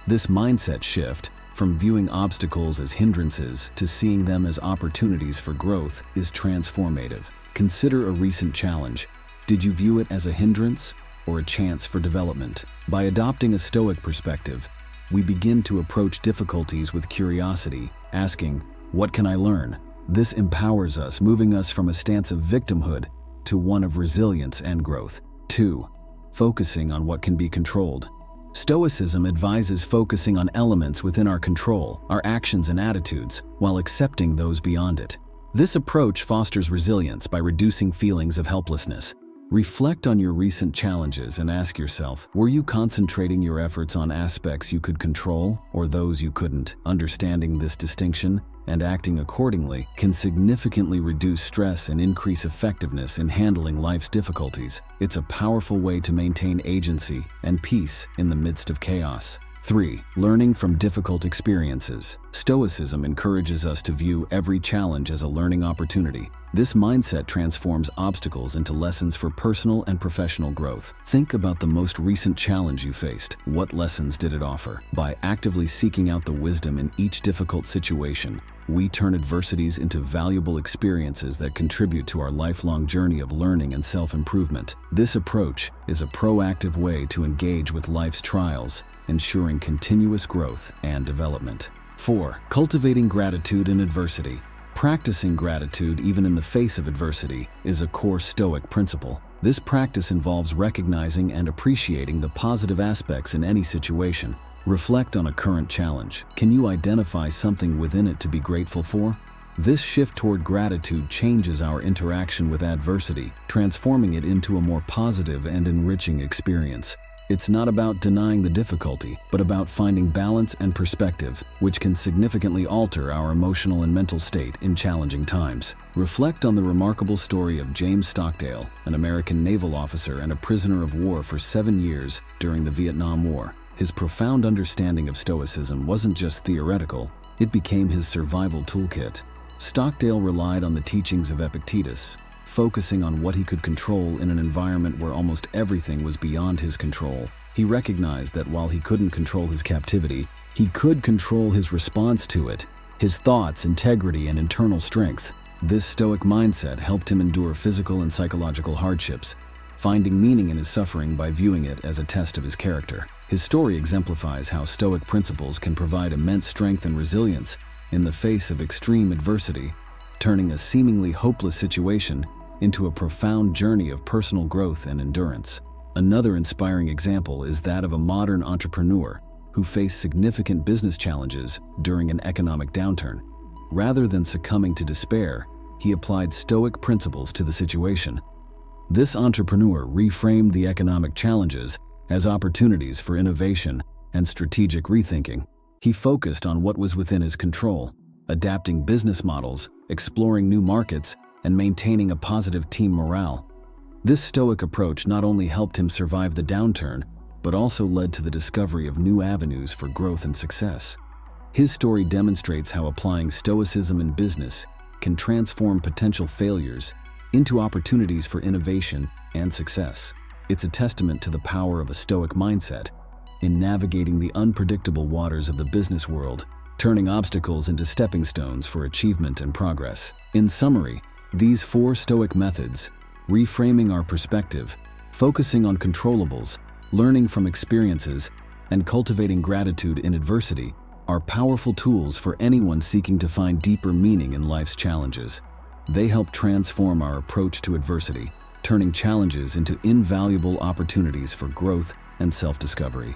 This mindset shift, from viewing obstacles as hindrances to seeing them as opportunities for growth, is transformative. Consider a recent challenge. Did you view it as a hindrance or a chance for development? By adopting a Stoic perspective, we begin to approach difficulties with curiosity, asking, "What can I learn?" This empowers us, moving us from a stance of victimhood to one of resilience and growth. 2. Focusing on what can be controlled. Stoicism advises focusing on elements within our control, our actions and attitudes, while accepting those beyond it. This approach fosters resilience by reducing feelings of helplessness. Reflect on your recent challenges and ask yourself, were you concentrating your efforts on aspects you could control or those you couldn't? Understanding this distinction and acting accordingly can significantly reduce stress and increase effectiveness in handling life's difficulties. It's a powerful way to maintain agency and peace in the midst of chaos. 3. Learning from difficult experiences. Stoicism encourages us to view every challenge as a learning opportunity. This mindset transforms obstacles into lessons for personal and professional growth. Think about the most recent challenge you faced. What lessons did it offer? By actively seeking out the wisdom in each difficult situation, we turn adversities into valuable experiences that contribute to our lifelong journey of learning and self-improvement. This approach is a proactive way to engage with life's trials, ensuring continuous growth and development. 4. Cultivating gratitude in adversity. Practicing gratitude even in the face of adversity is a core Stoic principle. This practice involves recognizing and appreciating the positive aspects in any situation. Reflect on a current challenge. Can you identify something within it to be grateful for? This shift toward gratitude changes our interaction with adversity, transforming it into a more positive and enriching experience. It's not about denying the difficulty, but about finding balance and perspective, which can significantly alter our emotional and mental state in challenging times. Reflect on the remarkable story of James Stockdale, an American naval officer and a prisoner of war for 7 years during the Vietnam War. His profound understanding of Stoicism wasn't just theoretical, it became his survival toolkit. Stockdale relied on the teachings of Epictetus, focusing on what he could control in an environment where almost everything was beyond his control. He recognized that while he couldn't control his captivity, he could control his response to it, his thoughts, integrity, and internal strength. This Stoic mindset helped him endure physical and psychological hardships, finding meaning in his suffering by viewing it as a test of his character. His story exemplifies how Stoic principles can provide immense strength and resilience in the face of extreme adversity, turning a seemingly hopeless situation into a profound journey of personal growth and endurance. Another inspiring example is that of a modern entrepreneur who faced significant business challenges during an economic downturn. Rather than succumbing to despair, he applied Stoic principles to the situation. This entrepreneur reframed the economic challenges as opportunities for innovation and strategic rethinking. He focused on what was within his control, adapting business models, exploring new markets, and maintaining a positive team morale. This Stoic approach not only helped him survive the downturn, but also led to the discovery of new avenues for growth and success. His story demonstrates how applying Stoicism in business can transform potential failures into opportunities for innovation and success. It's a testament to the power of a Stoic mindset in navigating the unpredictable waters of the business world, turning obstacles into stepping stones for achievement and progress. In summary, these 4 Stoic methods, reframing our perspective, focusing on controllables, learning from experiences, and cultivating gratitude in adversity, are powerful tools for anyone seeking to find deeper meaning in life's challenges. They help transform our approach to adversity, turning challenges into invaluable opportunities for growth and self-discovery.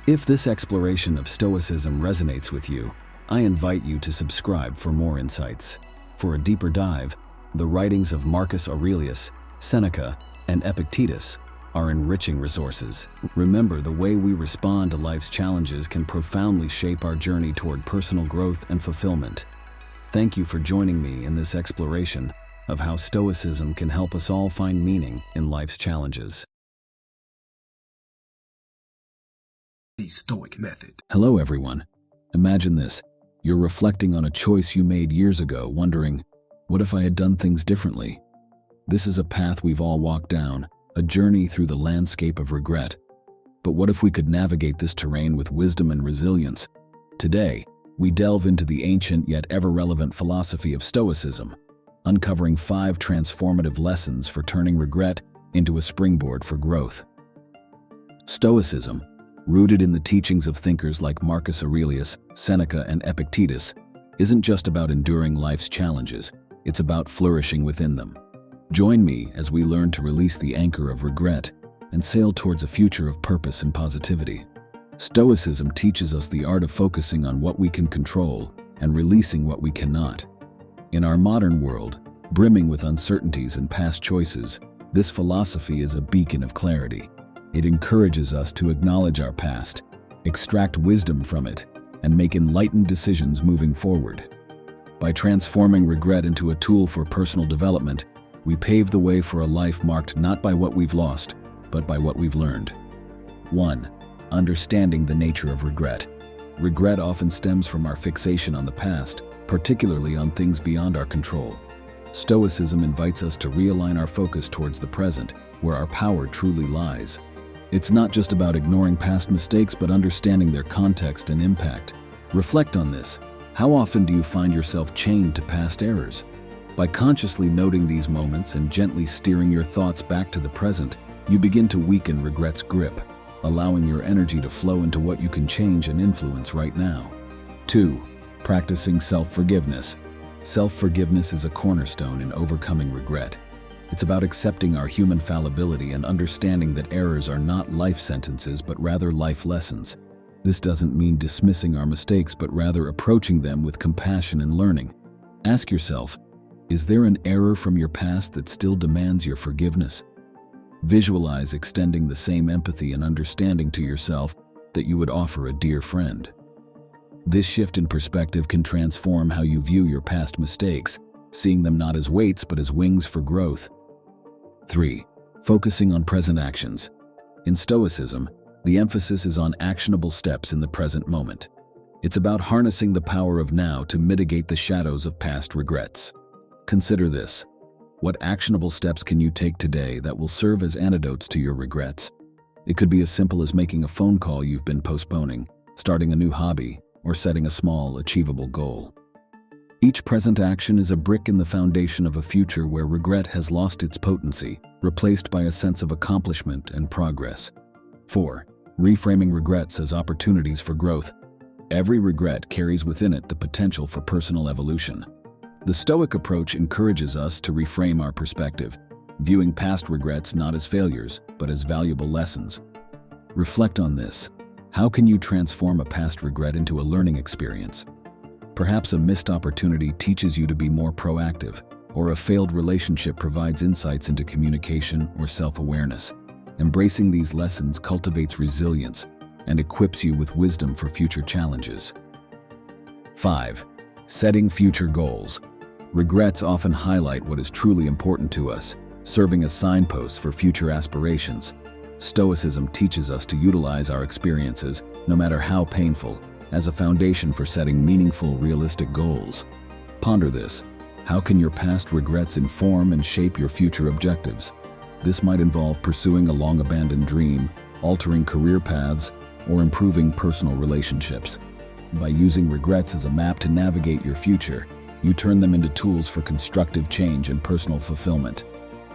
If this exploration of Stoicism resonates with you, I invite you to subscribe for more insights. For a deeper dive, the writings of Marcus Aurelius, Seneca, and Epictetus are enriching resources. Remember, the way we respond to life's challenges can profoundly shape our journey toward personal growth and fulfillment. Thank you for joining me in this exploration of how Stoicism can help us all find meaning in life's challenges. The Stoic Method. Hello, everyone. Imagine this. You're reflecting on a choice you made years ago, wondering, what if I had done things differently? This is a path we've all walked down, a journey through the landscape of regret. But what if we could navigate this terrain with wisdom and resilience? Today, we delve into the ancient yet ever-relevant philosophy of Stoicism, uncovering 5 transformative lessons for turning regret into a springboard for growth. Stoicism, rooted in the teachings of thinkers like Marcus Aurelius, Seneca, and Epictetus, isn't just about enduring life's challenges, it's about flourishing within them. Join me as we learn to release the anchor of regret and sail towards a future of purpose and positivity. Stoicism teaches us the art of focusing on what we can control and releasing what we cannot. In our modern world, brimming with uncertainties and past choices, this philosophy is a beacon of clarity. It encourages us to acknowledge our past, extract wisdom from it, and make enlightened decisions moving forward. By transforming regret into a tool for personal development, we pave the way for a life marked not by what we've lost, but by what we've learned. 1. Understanding the nature of regret. Regret often stems from our fixation on the past, particularly on things beyond our control. Stoicism invites us to realign our focus towards the present, where our power truly lies. It's not just about ignoring past mistakes, but understanding their context and impact. Reflect on this. How often do you find yourself chained to past errors? By consciously noting these moments and gently steering your thoughts back to the present, you begin to weaken regret's grip, allowing your energy to flow into what you can change and influence right now. 2. Practicing self-forgiveness. Self-forgiveness is a cornerstone in overcoming regret. It's about accepting our human fallibility and understanding that errors are not life sentences but rather life lessons. This doesn't mean dismissing our mistakes, but rather approaching them with compassion and learning. Ask yourself, is there an error from your past that still demands your forgiveness? Visualize extending the same empathy and understanding to yourself that you would offer a dear friend. This shift in perspective can transform how you view your past mistakes, seeing them not as weights but as wings for growth. 3. Focusing on present actions. In Stoicism, the emphasis is on actionable steps in the present moment. It's about harnessing the power of now to mitigate the shadows of past regrets. Consider this. What actionable steps can you take today that will serve as antidotes to your regrets? It could be as simple as making a phone call you've been postponing, starting a new hobby, or setting a small, achievable goal. Each present action is a brick in the foundation of a future where regret has lost its potency, replaced by a sense of accomplishment and progress. 4. Reframing regrets as opportunities for growth. Every regret carries within it the potential for personal evolution. The Stoic approach encourages us to reframe our perspective, viewing past regrets not as failures, but as valuable lessons. Reflect on this. How can you transform a past regret into a learning experience? Perhaps a missed opportunity teaches you to be more proactive, or a failed relationship provides insights into communication or self-awareness. Embracing these lessons cultivates resilience and equips you with wisdom for future challenges. 5. Setting future goals. Regrets often highlight what is truly important to us, serving as signposts for future aspirations. Stoicism teaches us to utilize our experiences, no matter how painful, as a foundation for setting meaningful, realistic goals. Ponder this. How can your past regrets inform and shape your future objectives? This might involve pursuing a long-abandoned dream, altering career paths, or improving personal relationships. By using regrets as a map to navigate your future, you turn them into tools for constructive change and personal fulfillment.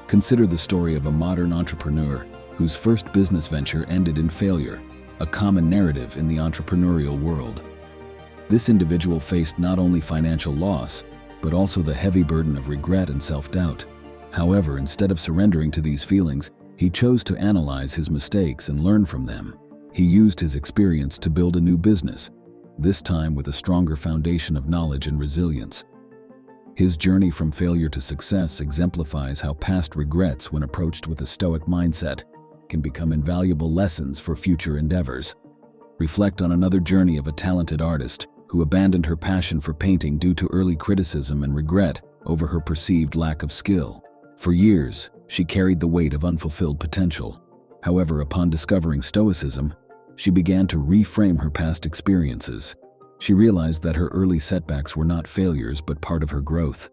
Consider the story of a modern entrepreneur whose first business venture ended in failure, a common narrative in the entrepreneurial world. This individual faced not only financial loss, but also the heavy burden of regret and self-doubt. However, instead of surrendering to these feelings, he chose to analyze his mistakes and learn from them. He used his experience to build a new business, this time with a stronger foundation of knowledge and resilience. His journey from failure to success exemplifies how past regrets, when approached with a Stoic mindset, can become invaluable lessons for future endeavors. Reflect on another journey of a talented artist who abandoned her passion for painting due to early criticism and regret over her perceived lack of skill. For years, she carried the weight of unfulfilled potential. However, upon discovering Stoicism, she began to reframe her past experiences. She realized that her early setbacks were not failures but part of her growth.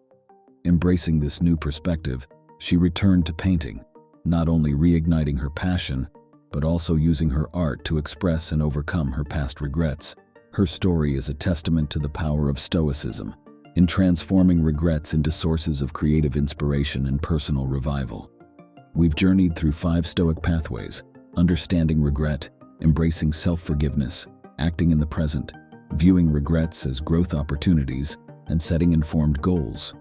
Embracing this new perspective, she returned to painting, not only reigniting her passion, but also using her art to express and overcome her past regrets. Her story is a testament to the power of Stoicism in transforming regrets into sources of creative inspiration and personal revival. We've journeyed through 5 Stoic pathways: understanding regret, embracing self-forgiveness, acting in the present, viewing regrets as growth opportunities, and setting informed goals.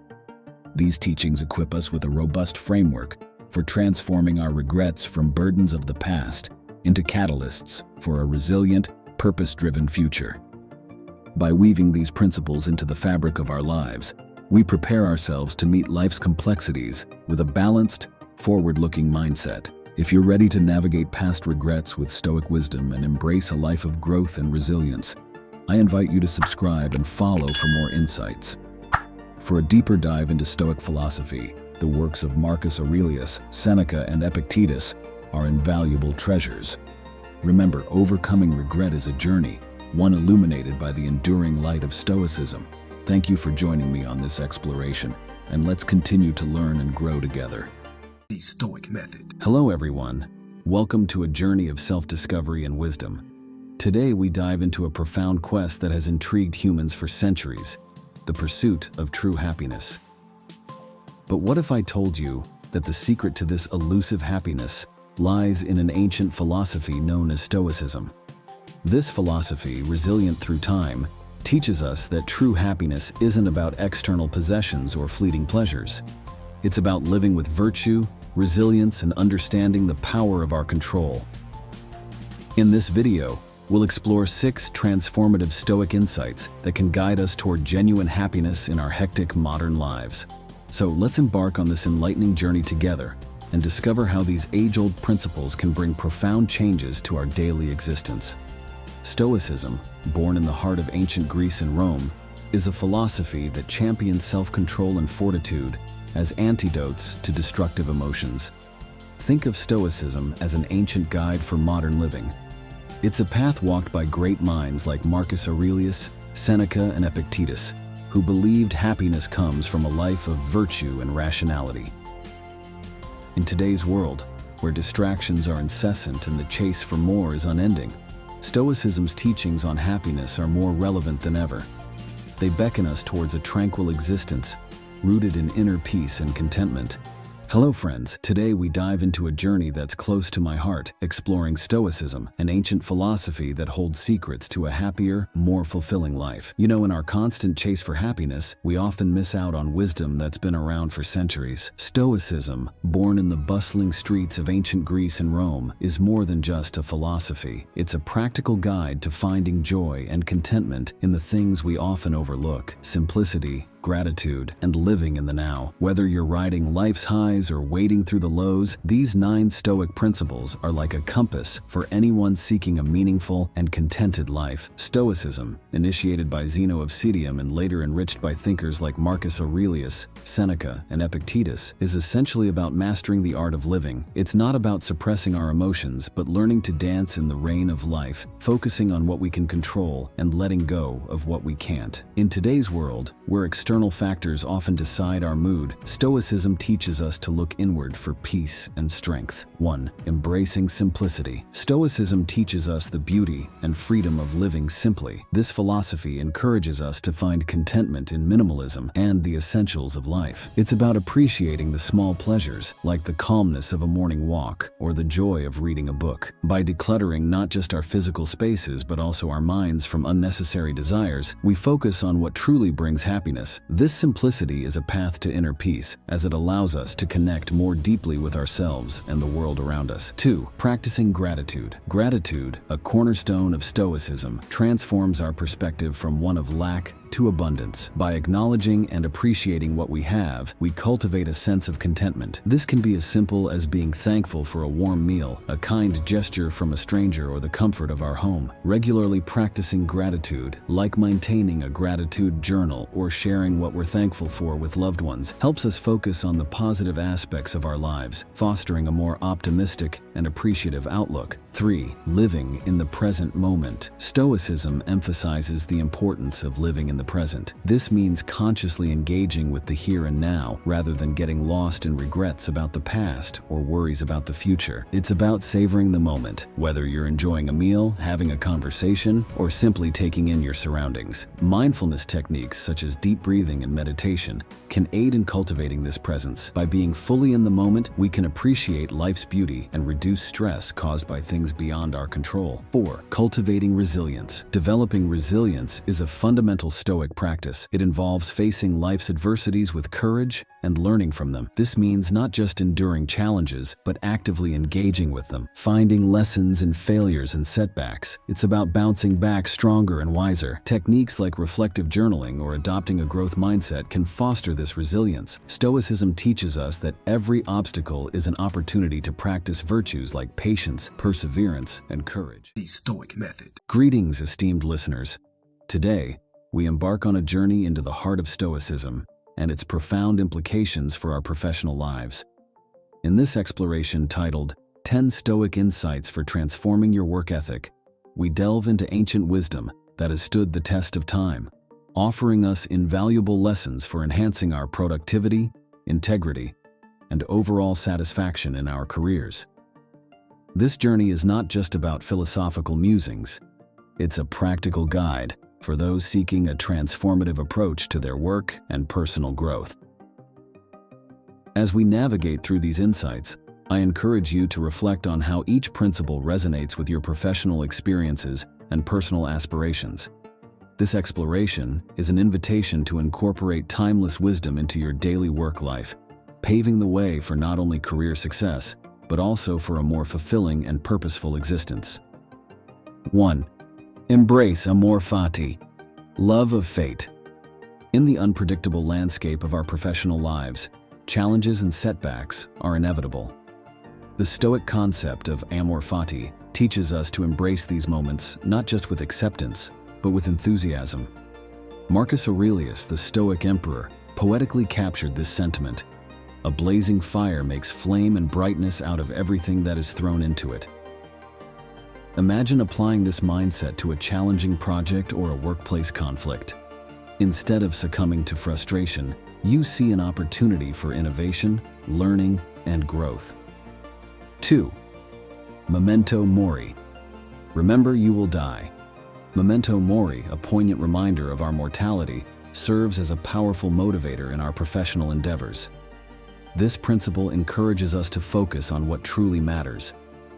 These teachings equip us with a robust framework for transforming our regrets from burdens of the past into catalysts for a resilient, purpose-driven future. By weaving these principles into the fabric of our lives, we prepare ourselves to meet life's complexities with a balanced, forward-looking mindset. If you're ready to navigate past regrets with Stoic wisdom and embrace a life of growth and resilience, I invite you to subscribe and follow for more insights. For a deeper dive into Stoic philosophy, the works of Marcus Aurelius, Seneca, and Epictetus are invaluable treasures. Remember, overcoming regret is a journey, one illuminated by the enduring light of Stoicism. Thank you for joining me on this exploration, and let's continue to learn and grow together. The Stoic Method. Hello everyone. Welcome to a journey of self-discovery and wisdom. Today we dive into a profound quest that has intrigued humans for centuries, the pursuit of true happiness. But what if I told you that the secret to this elusive happiness lies in an ancient philosophy known as Stoicism? This philosophy, resilient through time, teaches us that true happiness isn't about external possessions or fleeting pleasures. It's about living with virtue, resilience, and understanding the power of our control. In this video, we'll explore 6 transformative Stoic insights that can guide us toward genuine happiness in our hectic modern lives. So let's embark on this enlightening journey together and discover how these age-old principles can bring profound changes to our daily existence. Stoicism, born in the heart of ancient Greece and Rome, is a philosophy that champions self-control and fortitude as antidotes to destructive emotions. Think of Stoicism as an ancient guide for modern living. It's a path walked by great minds like Marcus Aurelius, Seneca, and Epictetus, who believed happiness comes from a life of virtue and rationality. In today's world, where distractions are incessant and the chase for more is unending, Stoicism's teachings on happiness are more relevant than ever. They beckon us towards a tranquil existence, rooted in inner peace and contentment. Hello friends, today we dive into a journey that's close to my heart, exploring Stoicism, an ancient philosophy that holds secrets to a happier, more fulfilling life. You know, in our constant chase for happiness, we often miss out on wisdom that's been around for centuries. Stoicism, born in the bustling streets of ancient Greece and Rome, is more than just a philosophy. It's a practical guide to finding joy and contentment in the things we often overlook: simplicity, gratitude, and living in the now. Whether you're riding life's highs or wading through the lows, these 9 Stoic principles are like a compass for anyone seeking a meaningful and contented life. Stoicism, initiated by Zeno of Citium and later enriched by thinkers like Marcus Aurelius, Seneca, and Epictetus, is essentially about mastering the art of living. It's not about suppressing our emotions, but learning to dance in the rain of life, focusing on what we can control and letting go of what we can't. In today's world, where external factors often decide our mood, Stoicism teaches us to look inward for peace and strength. 1. Embracing simplicity. Stoicism teaches us the beauty and freedom of living simply. This philosophy encourages us to find contentment in minimalism and the essentials of life. It's about appreciating the small pleasures, like the calmness of a morning walk or the joy of reading a book. By decluttering not just our physical spaces but also our minds from unnecessary desires, we focus on what truly brings happiness. This simplicity is a path to inner peace, as it allows us to connect more deeply with ourselves and the world around us. 2. Practicing gratitude. Gratitude, a cornerstone of Stoicism, transforms our perspective from one of lack to abundance. By acknowledging and appreciating what we have, we cultivate a sense of contentment. This can be as simple as being thankful for a warm meal, a kind gesture from a stranger, or the comfort of our home. Regularly practicing gratitude, like maintaining a gratitude journal or sharing what we're thankful for with loved ones, helps us focus on the positive aspects of our lives, fostering a more optimistic and appreciative outlook. 3. Living in the present moment. Stoicism emphasizes the importance of living in the present. This means consciously engaging with the here and now, rather than getting lost in regrets about the past or worries about the future. It's about savoring the moment, whether you're enjoying a meal, having a conversation, or simply taking in your surroundings. Mindfulness techniques such as deep breathing and meditation can aid in cultivating this presence. By being fully in the moment, we can appreciate life's beauty and reduce stress caused by things beyond our control. 4. Cultivating resilience. Developing resilience is a fundamental Stoic Stoic practice. It involves facing life's adversities with courage and learning from them. This means not just enduring challenges, but actively engaging with them, finding lessons in failures and setbacks. It's about bouncing back stronger and wiser. Techniques like reflective journaling or adopting a growth mindset can foster this resilience. Stoicism teaches us that every obstacle is an opportunity to practice virtues like patience, perseverance, and courage. The Stoic Method. Greetings, esteemed listeners. Today, we embark on a journey into the heart of Stoicism and its profound implications for our professional lives. In this exploration titled 10 Stoic Insights for Transforming Your Work Ethic, we delve into ancient wisdom that has stood the test of time, offering us invaluable lessons for enhancing our productivity, integrity, and overall satisfaction in our careers. This journey is not just about philosophical musings. It's a practical guide for those seeking a transformative approach to their work and personal growth. As we navigate through these insights, I encourage you to reflect on how each principle resonates with your professional experiences and personal aspirations. This exploration is an invitation to incorporate timeless wisdom into your daily work life, paving the way for not only career success, but also for a more fulfilling and purposeful existence. 1. Embrace amor fati, love of fate. In the unpredictable landscape of our professional lives, challenges and setbacks are inevitable. The Stoic concept of amor fati teaches us to embrace these moments not just with acceptance, but with enthusiasm. Marcus Aurelius, the Stoic emperor, poetically captured this sentiment. A blazing fire makes flame and brightness out of everything that is thrown into it. Imagine applying this mindset to a challenging project or a workplace conflict. Instead of succumbing to frustration, you see an opportunity for innovation, learning, and growth. 2. Memento mori. Remember, you will die. Memento mori, a poignant reminder of our mortality, serves as a powerful motivator in our professional endeavors. This principle encourages us to focus on what truly matters,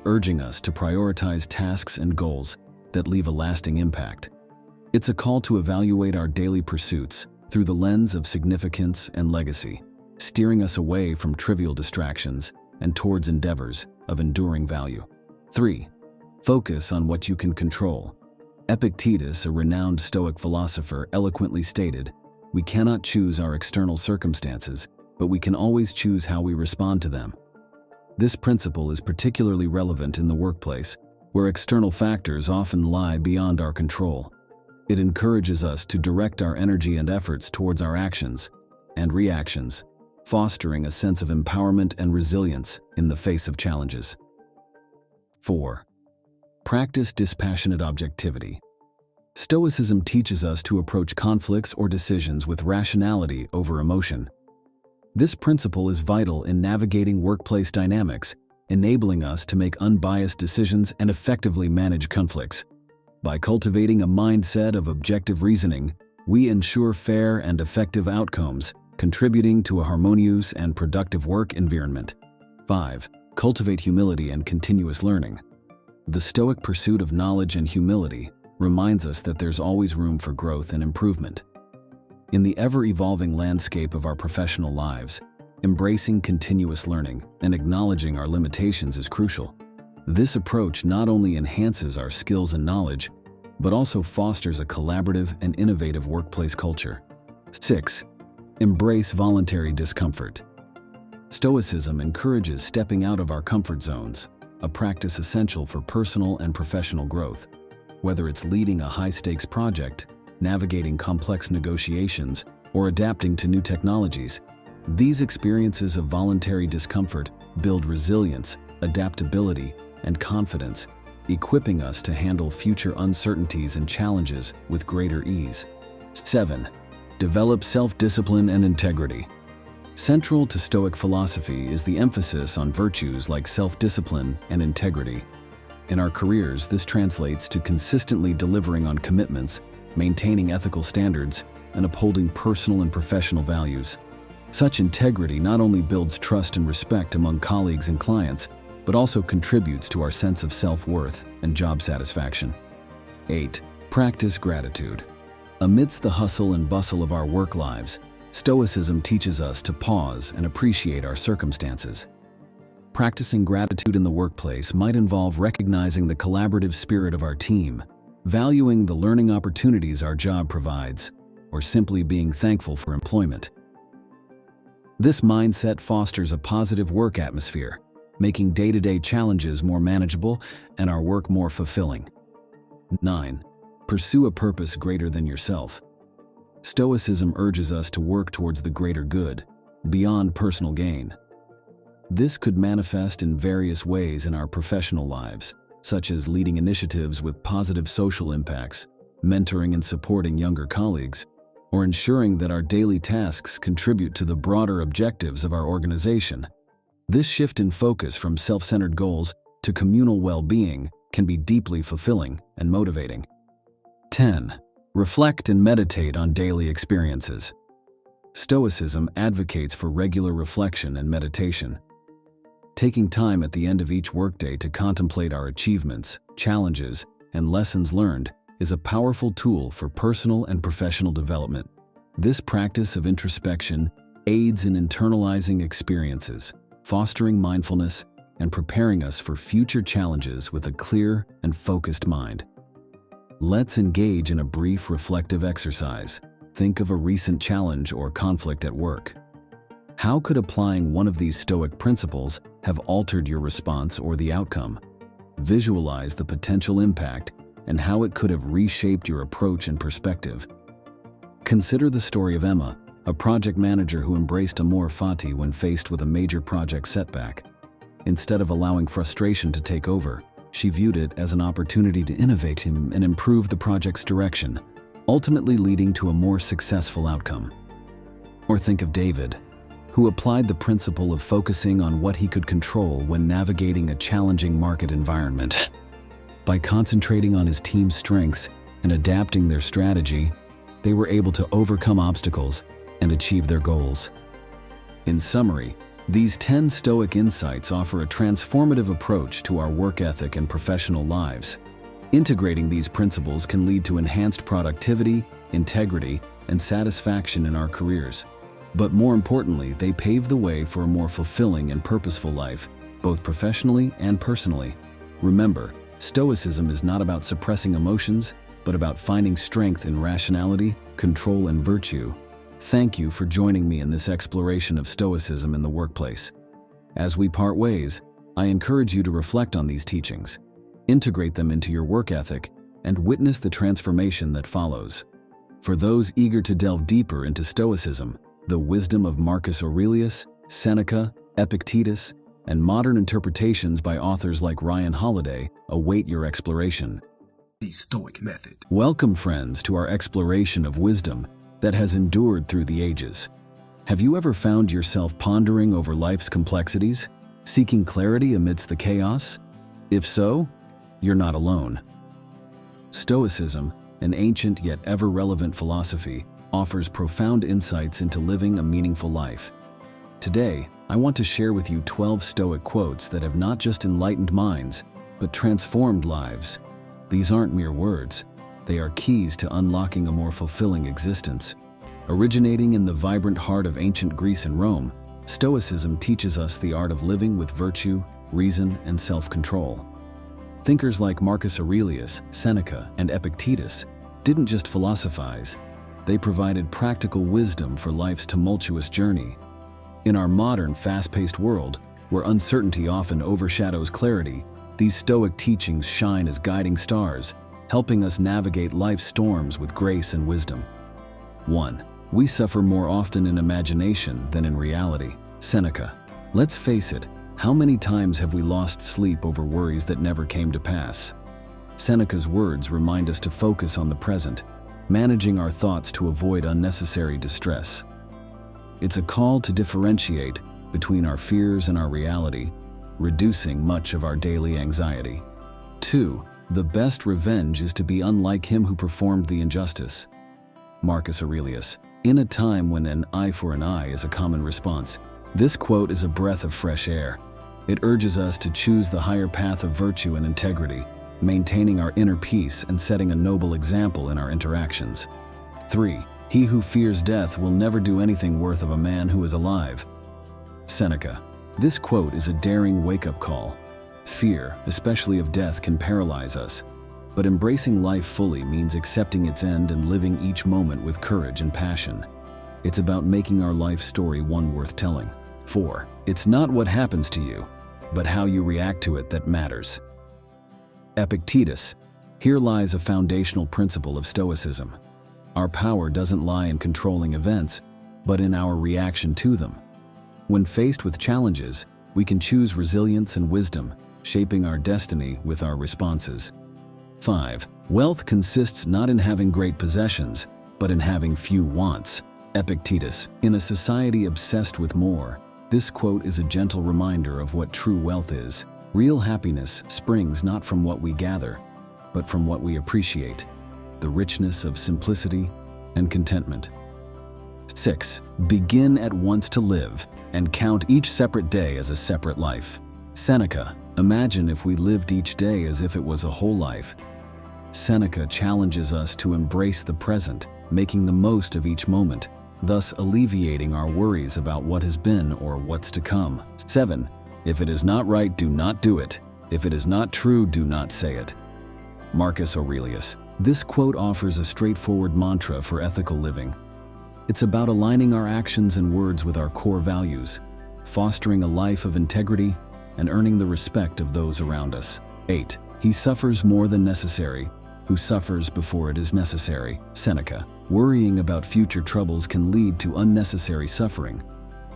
urging us to prioritize tasks and goals that leave a lasting impact. It's a call to evaluate our daily pursuits through the lens of significance and legacy, steering us away from trivial distractions and towards endeavors of enduring value. 3. Focus on what you can control. Epictetus, a renowned Stoic philosopher, eloquently stated, "We cannot choose our external circumstances, but we can always choose how we respond to them." This principle is particularly relevant in the workplace, where external factors often lie beyond our control. It encourages us to direct our energy and efforts towards our actions and reactions, fostering a sense of empowerment and resilience in the face of challenges. 4. Practice dispassionate objectivity. Stoicism teaches us to approach conflicts or decisions with rationality over emotion. This principle is vital in navigating workplace dynamics, enabling us to make unbiased decisions and effectively manage conflicts. By cultivating a mindset of objective reasoning, we ensure fair and effective outcomes, contributing to a harmonious and productive work environment. 5. Cultivate humility and continuous learning. The Stoic pursuit of knowledge and humility reminds us that there's always room for growth and improvement. In the ever-evolving landscape of our professional lives, embracing continuous learning and acknowledging our limitations is crucial. This approach not only enhances our skills and knowledge, but also fosters a collaborative and innovative workplace culture. 6. Embrace voluntary discomfort. Stoicism encourages stepping out of our comfort zones, a practice essential for personal and professional growth. Whether it's leading a high-stakes project, navigating complex negotiations, or adapting to new technologies, these experiences of voluntary discomfort build resilience, adaptability, and confidence, equipping us to handle future uncertainties and challenges with greater ease. 7. Develop self-discipline and integrity. Central to Stoic philosophy is the emphasis on virtues like self-discipline and integrity. In our careers, this translates to consistently delivering on commitments, maintaining ethical standards, and upholding personal and professional values. Such integrity not only builds trust and respect among colleagues and clients, but also contributes to our sense of self-worth and job satisfaction. 8. Practice gratitude. Amidst the hustle and bustle of our work lives, Stoicism teaches us to pause and appreciate our circumstances. Practicing gratitude in the workplace might involve recognizing the collaborative spirit of our team, valuing the learning opportunities our job provides, or simply being thankful for employment. This mindset fosters a positive work atmosphere, making day-to-day challenges more manageable and our work more fulfilling. 9. Pursue a purpose greater than yourself. Stoicism urges us to work towards the greater good, beyond personal gain. This could manifest in various ways in our professional lives, such as leading initiatives with positive social impacts, mentoring and supporting younger colleagues, or ensuring that our daily tasks contribute to the broader objectives of our organization. This shift in focus from self-centered goals to communal well-being can be deeply fulfilling and motivating. 10. Reflect and meditate on daily experiences. Stoicism advocates for regular reflection and meditation. Taking time at the end of each workday to contemplate our achievements, challenges, and lessons learned is a powerful tool for personal and professional development. This practice of introspection aids in internalizing experiences, fostering mindfulness, and preparing us for future challenges with a clear and focused mind. Let's engage in a brief reflective exercise. Think of a recent challenge or conflict at work. How could applying one of these Stoic principles have altered your response or the outcome? Visualize the potential impact and how it could have reshaped your approach and perspective. Consider the story of Emma, a project manager who embraced amor fati when faced with a major project setback. Instead of allowing frustration to take over, she viewed it as an opportunity to innovate and improve the project's direction, ultimately leading to a more successful outcome. Or think of David, who applied the principle of focusing on what he could control when navigating a challenging market environment. By concentrating on his team's strengths and adapting their strategy, they were able to overcome obstacles and achieve their goals. In summary, these 10 Stoic insights offer a transformative approach to our work ethic and professional lives. Integrating these principles can lead to enhanced productivity, integrity, and satisfaction in our careers. But more importantly, they pave the way for a more fulfilling and purposeful life, both professionally and personally. Remember, Stoicism is not about suppressing emotions, but about finding strength in rationality, control, and virtue. Thank you for joining me in this exploration of Stoicism in the workplace. As we part ways, I encourage you to reflect on these teachings, integrate them into your work ethic, and witness the transformation that follows. For those eager to delve deeper into Stoicism, the wisdom of Marcus Aurelius, Seneca, Epictetus, and modern interpretations by authors like Ryan Holiday await your exploration. The Stoic Method. Welcome, friends, to our exploration of wisdom that has endured through the ages. Have you ever found yourself pondering over life's complexities, seeking clarity amidst the chaos? If so, you're not alone. Stoicism, an ancient yet ever-relevant philosophy, offers profound insights into living a meaningful life. Today, I want to share with you 12 Stoic quotes that have not just enlightened minds, but transformed lives. These aren't mere words. They are keys to unlocking a more fulfilling existence. Originating in the vibrant heart of ancient Greece and Rome, Stoicism teaches us the art of living with virtue, reason, and self-control. Thinkers like Marcus Aurelius, Seneca, and Epictetus didn't just philosophize. They provided practical wisdom for life's tumultuous journey. In our modern, fast-paced world, where uncertainty often overshadows clarity, these Stoic teachings shine as guiding stars, helping us navigate life's storms with grace and wisdom. 1. We suffer more often in imagination than in reality. Seneca. Let's face it, how many times have we lost sleep over worries that never came to pass? Seneca's words remind us to focus on the present, managing our thoughts to avoid unnecessary distress. It's a call to differentiate between our fears and our reality, reducing much of our daily anxiety. 2. The best revenge is to be unlike him who performed the injustice. Marcus Aurelius. In a time when an eye for an eye is a common response, this quote is a breath of fresh air. It urges us to choose the higher path of virtue and integrity, maintaining our inner peace and setting a noble example in our interactions. 3. He who fears death will never do anything worth of a man who is alive. Seneca. This quote is a daring wake-up call. Fear, especially of death, can paralyze us. But embracing life fully means accepting its end and living each moment with courage and passion. It's about making our life story one worth telling. 4. It's not what happens to you, but how you react to it that matters. Epictetus. Here lies a foundational principle of Stoicism. Our power doesn't lie in controlling events, but in our reaction to them. When faced with challenges, we can choose resilience and wisdom, shaping our destiny with our responses. 5. Wealth consists not in having great possessions, but in having few wants. Epictetus. In a society obsessed with more, this quote is a gentle reminder of what true wealth is. Real happiness springs not from what we gather, but from what we appreciate, the richness of simplicity and contentment. 6. Begin at once to live, and count each separate day as a separate life. Seneca. Imagine if we lived each day as if it was a whole life. Seneca challenges us to embrace the present, making the most of each moment, thus alleviating our worries about what has been or what's to come. 7. If it is not right, do not do it. If it is not true, do not say it. Marcus Aurelius. This quote offers a straightforward mantra for ethical living. It's about aligning our actions and words with our core values, fostering a life of integrity, and earning the respect of those around us. 8. He suffers more than necessary, who suffers before it is necessary. Seneca. Worrying about future troubles can lead to unnecessary suffering.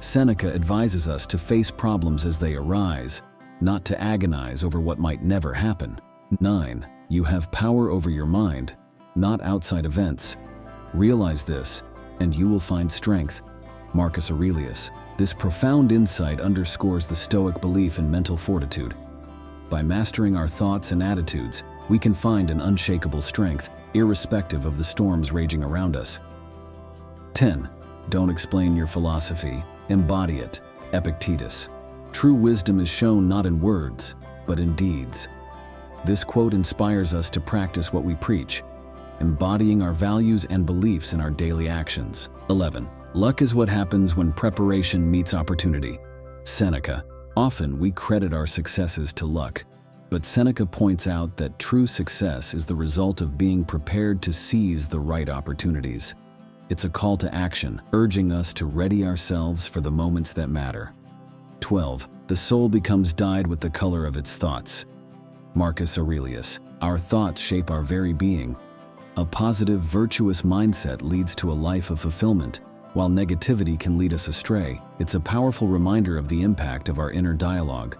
Seneca advises us to face problems as they arise, not to agonize over what might never happen. 9. You have power over your mind, not outside events. Realize this, and you will find strength. Marcus Aurelius. This profound insight underscores the Stoic belief in mental fortitude. By mastering our thoughts and attitudes, we can find an unshakable strength, irrespective of the storms raging around us. 10. Don't explain your philosophy, embody it. Epictetus. True wisdom is shown not in words, but in deeds. This quote inspires us to practice what we preach, embodying our values and beliefs in our daily actions. 11. Luck is what happens when preparation meets opportunity. Seneca. Often we credit our successes to luck, but Seneca points out that true success is the result of being prepared to seize the right opportunities. It's a call to action, urging us to ready ourselves for the moments that matter. 12. The soul becomes dyed with the color of its thoughts. Marcus Aurelius. Our thoughts shape our very being. A positive, virtuous mindset leads to a life of fulfillment, while negativity can lead us astray. It's a powerful reminder of the impact of our inner dialogue.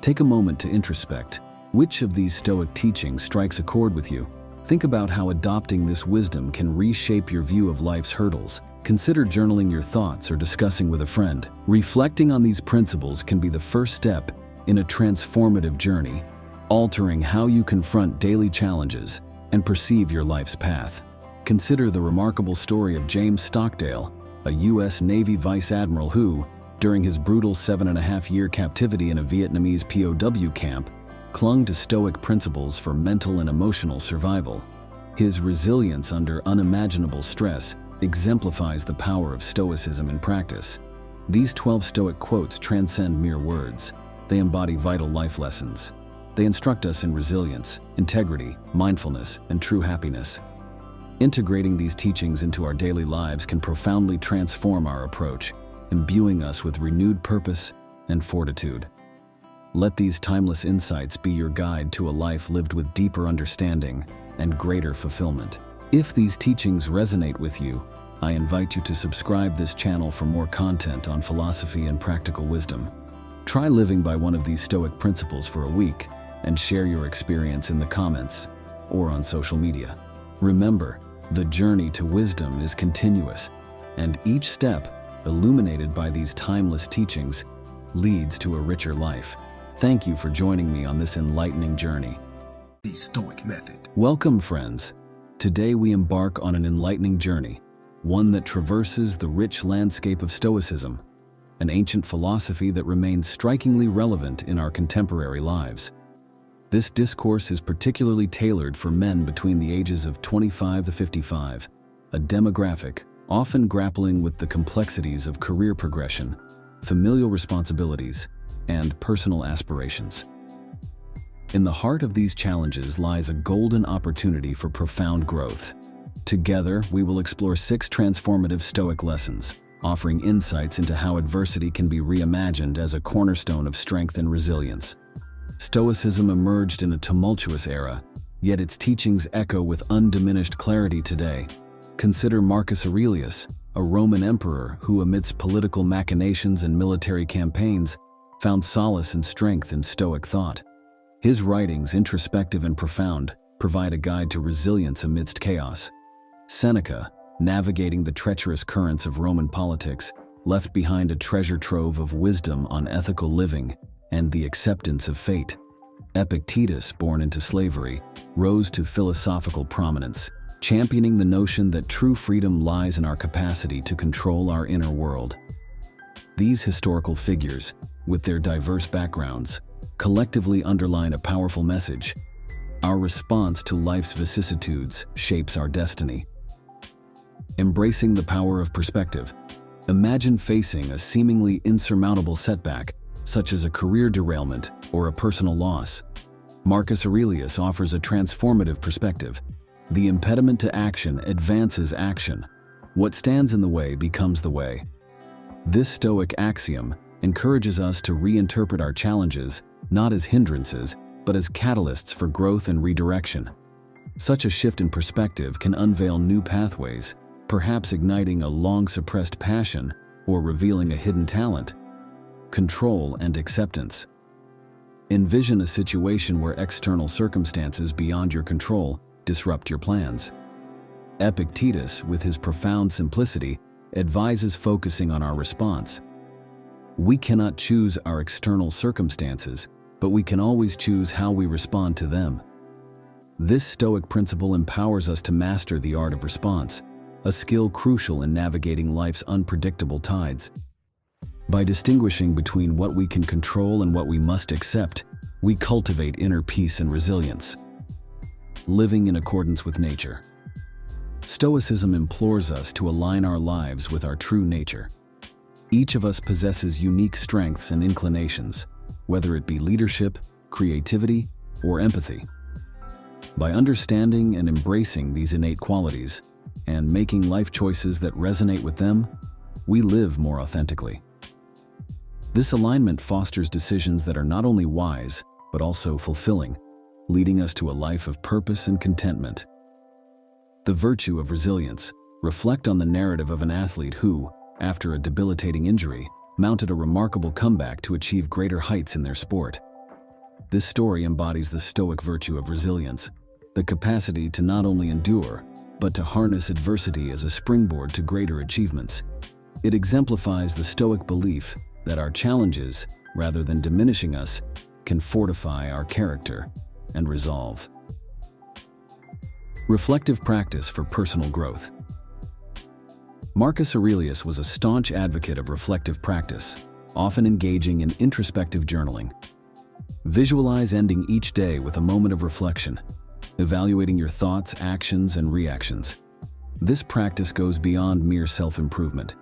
Take a moment to introspect. Which of these Stoic teachings strikes a chord with you? Think about how adopting this wisdom can reshape your view of life's hurdles. Consider journaling your thoughts or discussing with a friend. Reflecting on these principles can be the first step in a transformative journey, altering how you confront daily challenges and perceive your life's path. Consider the remarkable story of James Stockdale, a U.S. Navy Vice Admiral who, during his brutal 7.5-year captivity in a Vietnamese POW camp, clung to Stoic principles for mental and emotional survival. His resilience under unimaginable stress exemplifies the power of Stoicism in practice. These 12 Stoic quotes transcend mere words. They embody vital life lessons. They instruct us in resilience, integrity, mindfulness, and true happiness. Integrating these teachings into our daily lives can profoundly transform our approach, imbuing us with renewed purpose and fortitude. Let these timeless insights be your guide to a life lived with deeper understanding and greater fulfillment. If these teachings resonate with you, I invite you to subscribe this channel for more content on philosophy and practical wisdom. Try living by one of these Stoic principles for a week and share your experience in the comments or on social media. Remember, the journey to wisdom is continuous, and each step, illuminated by these timeless teachings, leads to a richer life. Thank you for joining me on this enlightening journey. The Stoic Method. Welcome, friends. Today we embark on an enlightening journey, one that traverses the rich landscape of Stoicism, an ancient philosophy that remains strikingly relevant in our contemporary lives. This discourse is particularly tailored for men between the ages of 25 to 55, a demographic often grappling with the complexities of career progression, familial responsibilities, and personal aspirations. In the heart of these challenges lies a golden opportunity for profound growth. Together, we will explore 6 transformative Stoic lessons, offering insights into how adversity can be reimagined as a cornerstone of strength and resilience. Stoicism emerged in a tumultuous era, yet its teachings echo with undiminished clarity today. Consider Marcus Aurelius, a Roman emperor who, amidst political machinations and military campaigns, found solace and strength in Stoic thought. His writings, introspective and profound, provide a guide to resilience amidst chaos. Seneca, navigating the treacherous currents of Roman politics, left behind a treasure trove of wisdom on ethical living and the acceptance of fate. Epictetus, born into slavery, rose to philosophical prominence, championing the notion that true freedom lies in our capacity to control our inner world. These historical figures, with their diverse backgrounds, collectively underline a powerful message. Our response to life's vicissitudes shapes our destiny. Embracing the power of perspective. Imagine facing a seemingly insurmountable setback, such as a career derailment or a personal loss. Marcus Aurelius offers a transformative perspective. The impediment to action advances action. What stands in the way becomes the way. This Stoic axiom encourages us to reinterpret our challenges not as hindrances, but as catalysts for growth and redirection. Such a shift in perspective can unveil new pathways, perhaps igniting a long-suppressed passion or revealing a hidden talent. Control and acceptance. Envision a situation where external circumstances beyond your control disrupt your plans. Epictetus, with his profound simplicity, advises focusing on our response. We cannot choose our external circumstances, but we can always choose how we respond to them. This Stoic principle empowers us to master the art of response, a skill crucial in navigating life's unpredictable tides. By distinguishing between what we can control and what we must accept, we cultivate inner peace and resilience. Living in accordance with nature. Stoicism implores us to align our lives with our true nature. Each of us possesses unique strengths and inclinations, whether it be leadership, creativity, or empathy. By understanding and embracing these innate qualities, and making life choices that resonate with them, we live more authentically. This alignment fosters decisions that are not only wise, but also fulfilling, leading us to a life of purpose and contentment. The virtue of resilience. Reflect on the narrative of an athlete who, after a debilitating injury, mounted a remarkable comeback to achieve greater heights in their sport. This story embodies the Stoic virtue of resilience, the capacity to not only endure, but to harness adversity as a springboard to greater achievements. It exemplifies the Stoic belief that our challenges, rather than diminishing us, can fortify our character and resolve. Reflective practice for personal growth. Marcus Aurelius was a staunch advocate of reflective practice, often engaging in introspective journaling. Visualize ending each day with a moment of reflection, evaluating your thoughts, actions, and reactions. This practice goes beyond mere self-improvement.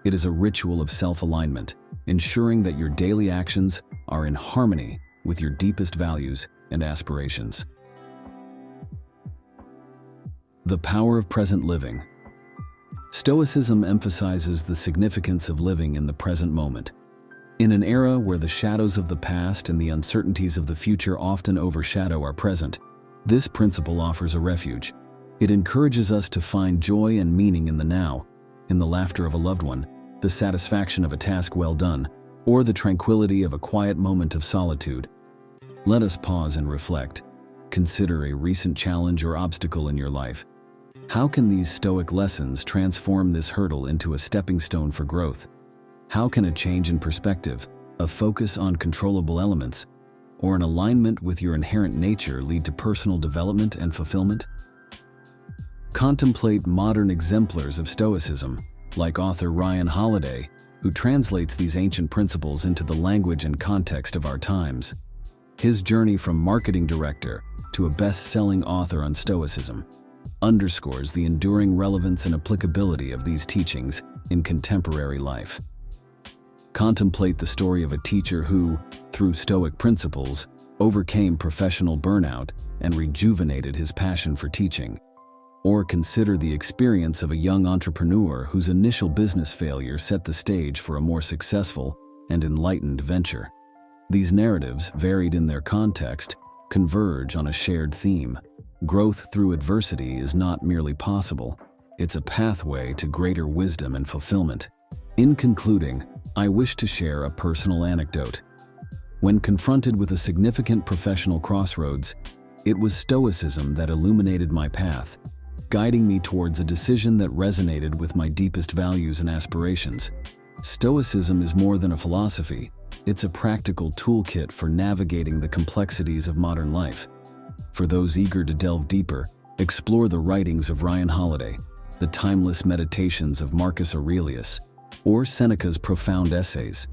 It is a ritual of self-alignment, ensuring that your daily actions are in harmony with your deepest values and aspirations. The power of present living. Stoicism emphasizes the significance of living in the present moment. In an era where the shadows of the past and the uncertainties of the future often overshadow our present, this principle offers a refuge. It encourages us to find joy and meaning in the now, in the laughter of a loved one, the satisfaction of a task well done, or the tranquility of a quiet moment of solitude. Let us pause and reflect. Consider a recent challenge or obstacle in your life. How can these Stoic lessons transform this hurdle into a stepping stone for growth? How can a change in perspective, a focus on controllable elements, or an alignment with your inherent nature lead to personal development and fulfillment? Contemplate modern exemplars of Stoicism, like author Ryan Holiday, who translates these ancient principles into the language and context of our times. His journey from marketing director to a best-selling author on Stoicism underscores the enduring relevance and applicability of these teachings in contemporary life. Contemplate the story of a teacher who, through Stoic principles, overcame professional burnout and rejuvenated his passion for teaching. Or consider the experience of a young entrepreneur whose initial business failure set the stage for a more successful and enlightened venture. These narratives, varied in their context, converge on a shared theme. Growth through adversity is not merely possible, it's a pathway to greater wisdom and fulfillment. In concluding, I wish to share a personal anecdote. When confronted with a significant professional crossroads, it was Stoicism that illuminated my path, guiding me towards a decision that resonated with my deepest values and aspirations. Stoicism is more than a philosophy, it's a practical toolkit for navigating the complexities of modern life. For those eager to delve deeper, explore the writings of Ryan Holiday, the timeless meditations of Marcus Aurelius, or Seneca's profound essays.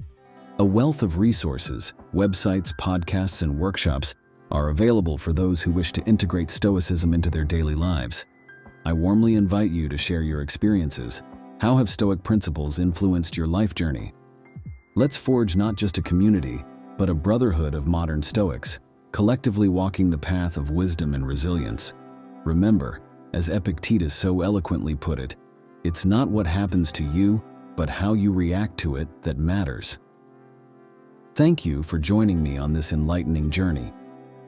A wealth of resources, websites, podcasts, and workshops are available for those who wish to integrate Stoicism into their daily lives. I warmly invite you to share your experiences. How have Stoic principles influenced your life journey? Let's forge not just a community, but a brotherhood of modern Stoics, collectively walking the path of wisdom and resilience. Remember, as Epictetus so eloquently put it, it's not what happens to you, but how you react to it that matters. Thank you for joining me on this enlightening journey.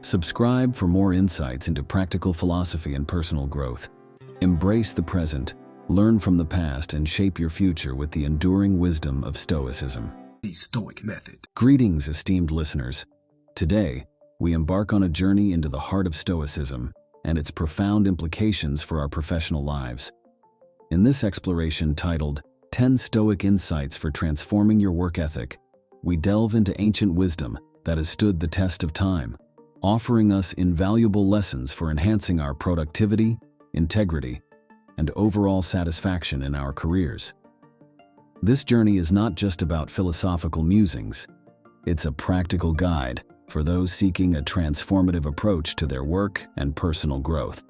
Subscribe for more insights into practical philosophy and personal growth. Embrace the present, learn from the past, and shape your future with the enduring wisdom of Stoicism. The Stoic Method. Greetings, esteemed listeners. Today, we embark on a journey into the heart of Stoicism and its profound implications for our professional lives. In this exploration titled 10 Stoic Insights for Transforming Your Work Ethic, we delve into ancient wisdom that has stood the test of time, offering us invaluable lessons for enhancing our productivity, integrity, and overall satisfaction in our careers. This journey is not just about philosophical musings. It's a practical guide for those seeking a transformative approach to their work and personal growth.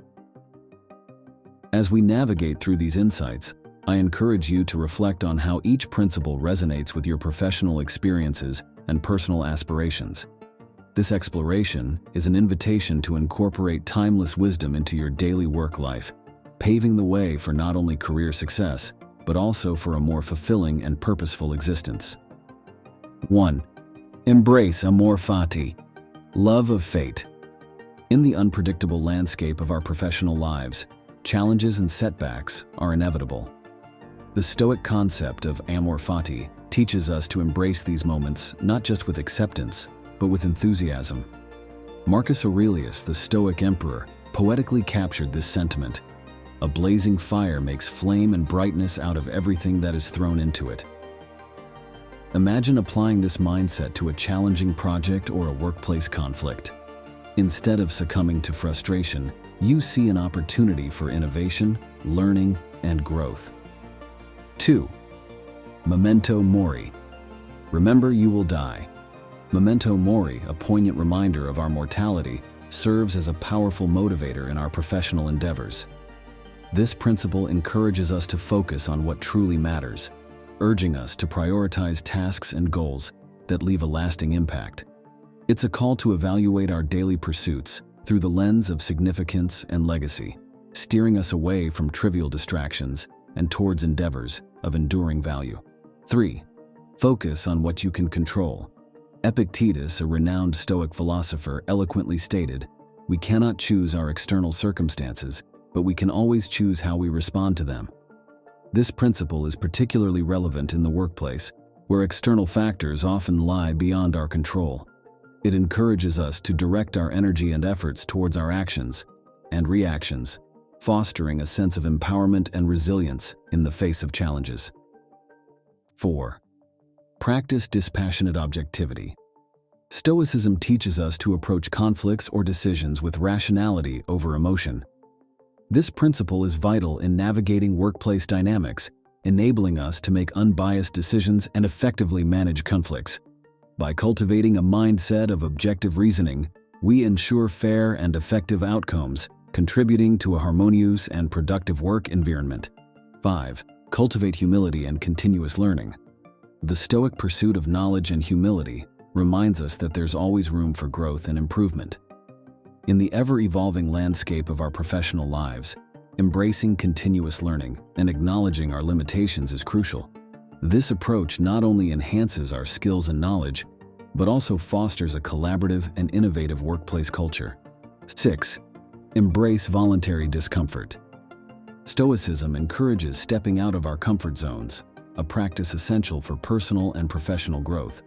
As we navigate through these insights, I encourage you to reflect on how each principle resonates with your professional experiences and personal aspirations. This exploration is an invitation to incorporate timeless wisdom into your daily work life, paving the way for not only career success, but also for a more fulfilling and purposeful existence. 1. Embrace amor fati, love of fate. In the unpredictable landscape of our professional lives, challenges and setbacks are inevitable. The Stoic concept of amor fati teaches us to embrace these moments not just with acceptance, but with enthusiasm. Marcus Aurelius, the Stoic emperor, poetically captured this sentiment. A blazing fire makes flame and brightness out of everything that is thrown into it. Imagine applying this mindset to a challenging project or a workplace conflict. Instead of succumbing to frustration, you see an opportunity for innovation, learning, and growth. 2. Memento mori. Remember, you will die. Memento mori, a poignant reminder of our mortality, serves as a powerful motivator in our professional endeavors. This principle encourages us to focus on what truly matters, urging us to prioritize tasks and goals that leave a lasting impact. It's a call to evaluate our daily pursuits through the lens of significance and legacy, steering us away from trivial distractions and towards endeavors of enduring value. 3. Focus on what you can control. Epictetus, a renowned Stoic philosopher, eloquently stated, "We cannot choose our external circumstances, but we can always choose how we respond to them." This principle is particularly relevant in the workplace, where external factors often lie beyond our control. It encourages us to direct our energy and efforts towards our actions and reactions, fostering a sense of empowerment and resilience in the face of challenges. 4. Practice dispassionate objectivity. Stoicism teaches us to approach conflicts or decisions with rationality over emotion. This principle is vital in navigating workplace dynamics, enabling us to make unbiased decisions and effectively manage conflicts. By cultivating a mindset of objective reasoning, we ensure fair and effective outcomes, contributing to a harmonious and productive work environment. 5. Cultivate humility and continuous learning. The Stoic pursuit of knowledge and humility reminds us that there's always room for growth and improvement. In the ever-evolving landscape of our professional lives, embracing continuous learning and acknowledging our limitations is crucial. This approach not only enhances our skills and knowledge, but also fosters a collaborative and innovative workplace culture. 6. Embrace voluntary discomfort. Stoicism encourages stepping out of our comfort zones, a practice essential for personal and professional growth.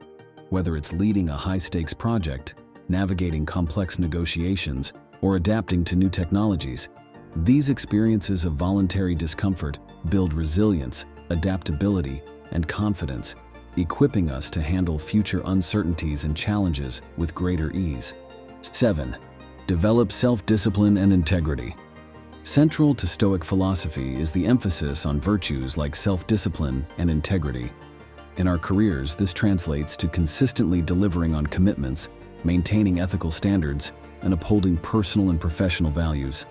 Whether it's leading a high-stakes project, navigating complex negotiations, or adapting to new technologies, these experiences of voluntary discomfort build resilience, adaptability, and confidence, equipping us to handle future uncertainties and challenges with greater ease. 7. Develop self-discipline and integrity. Central to Stoic philosophy is the emphasis on virtues like self-discipline and integrity. In our careers, this translates to consistently delivering on commitments, maintaining ethical standards, and upholding personal and professional values.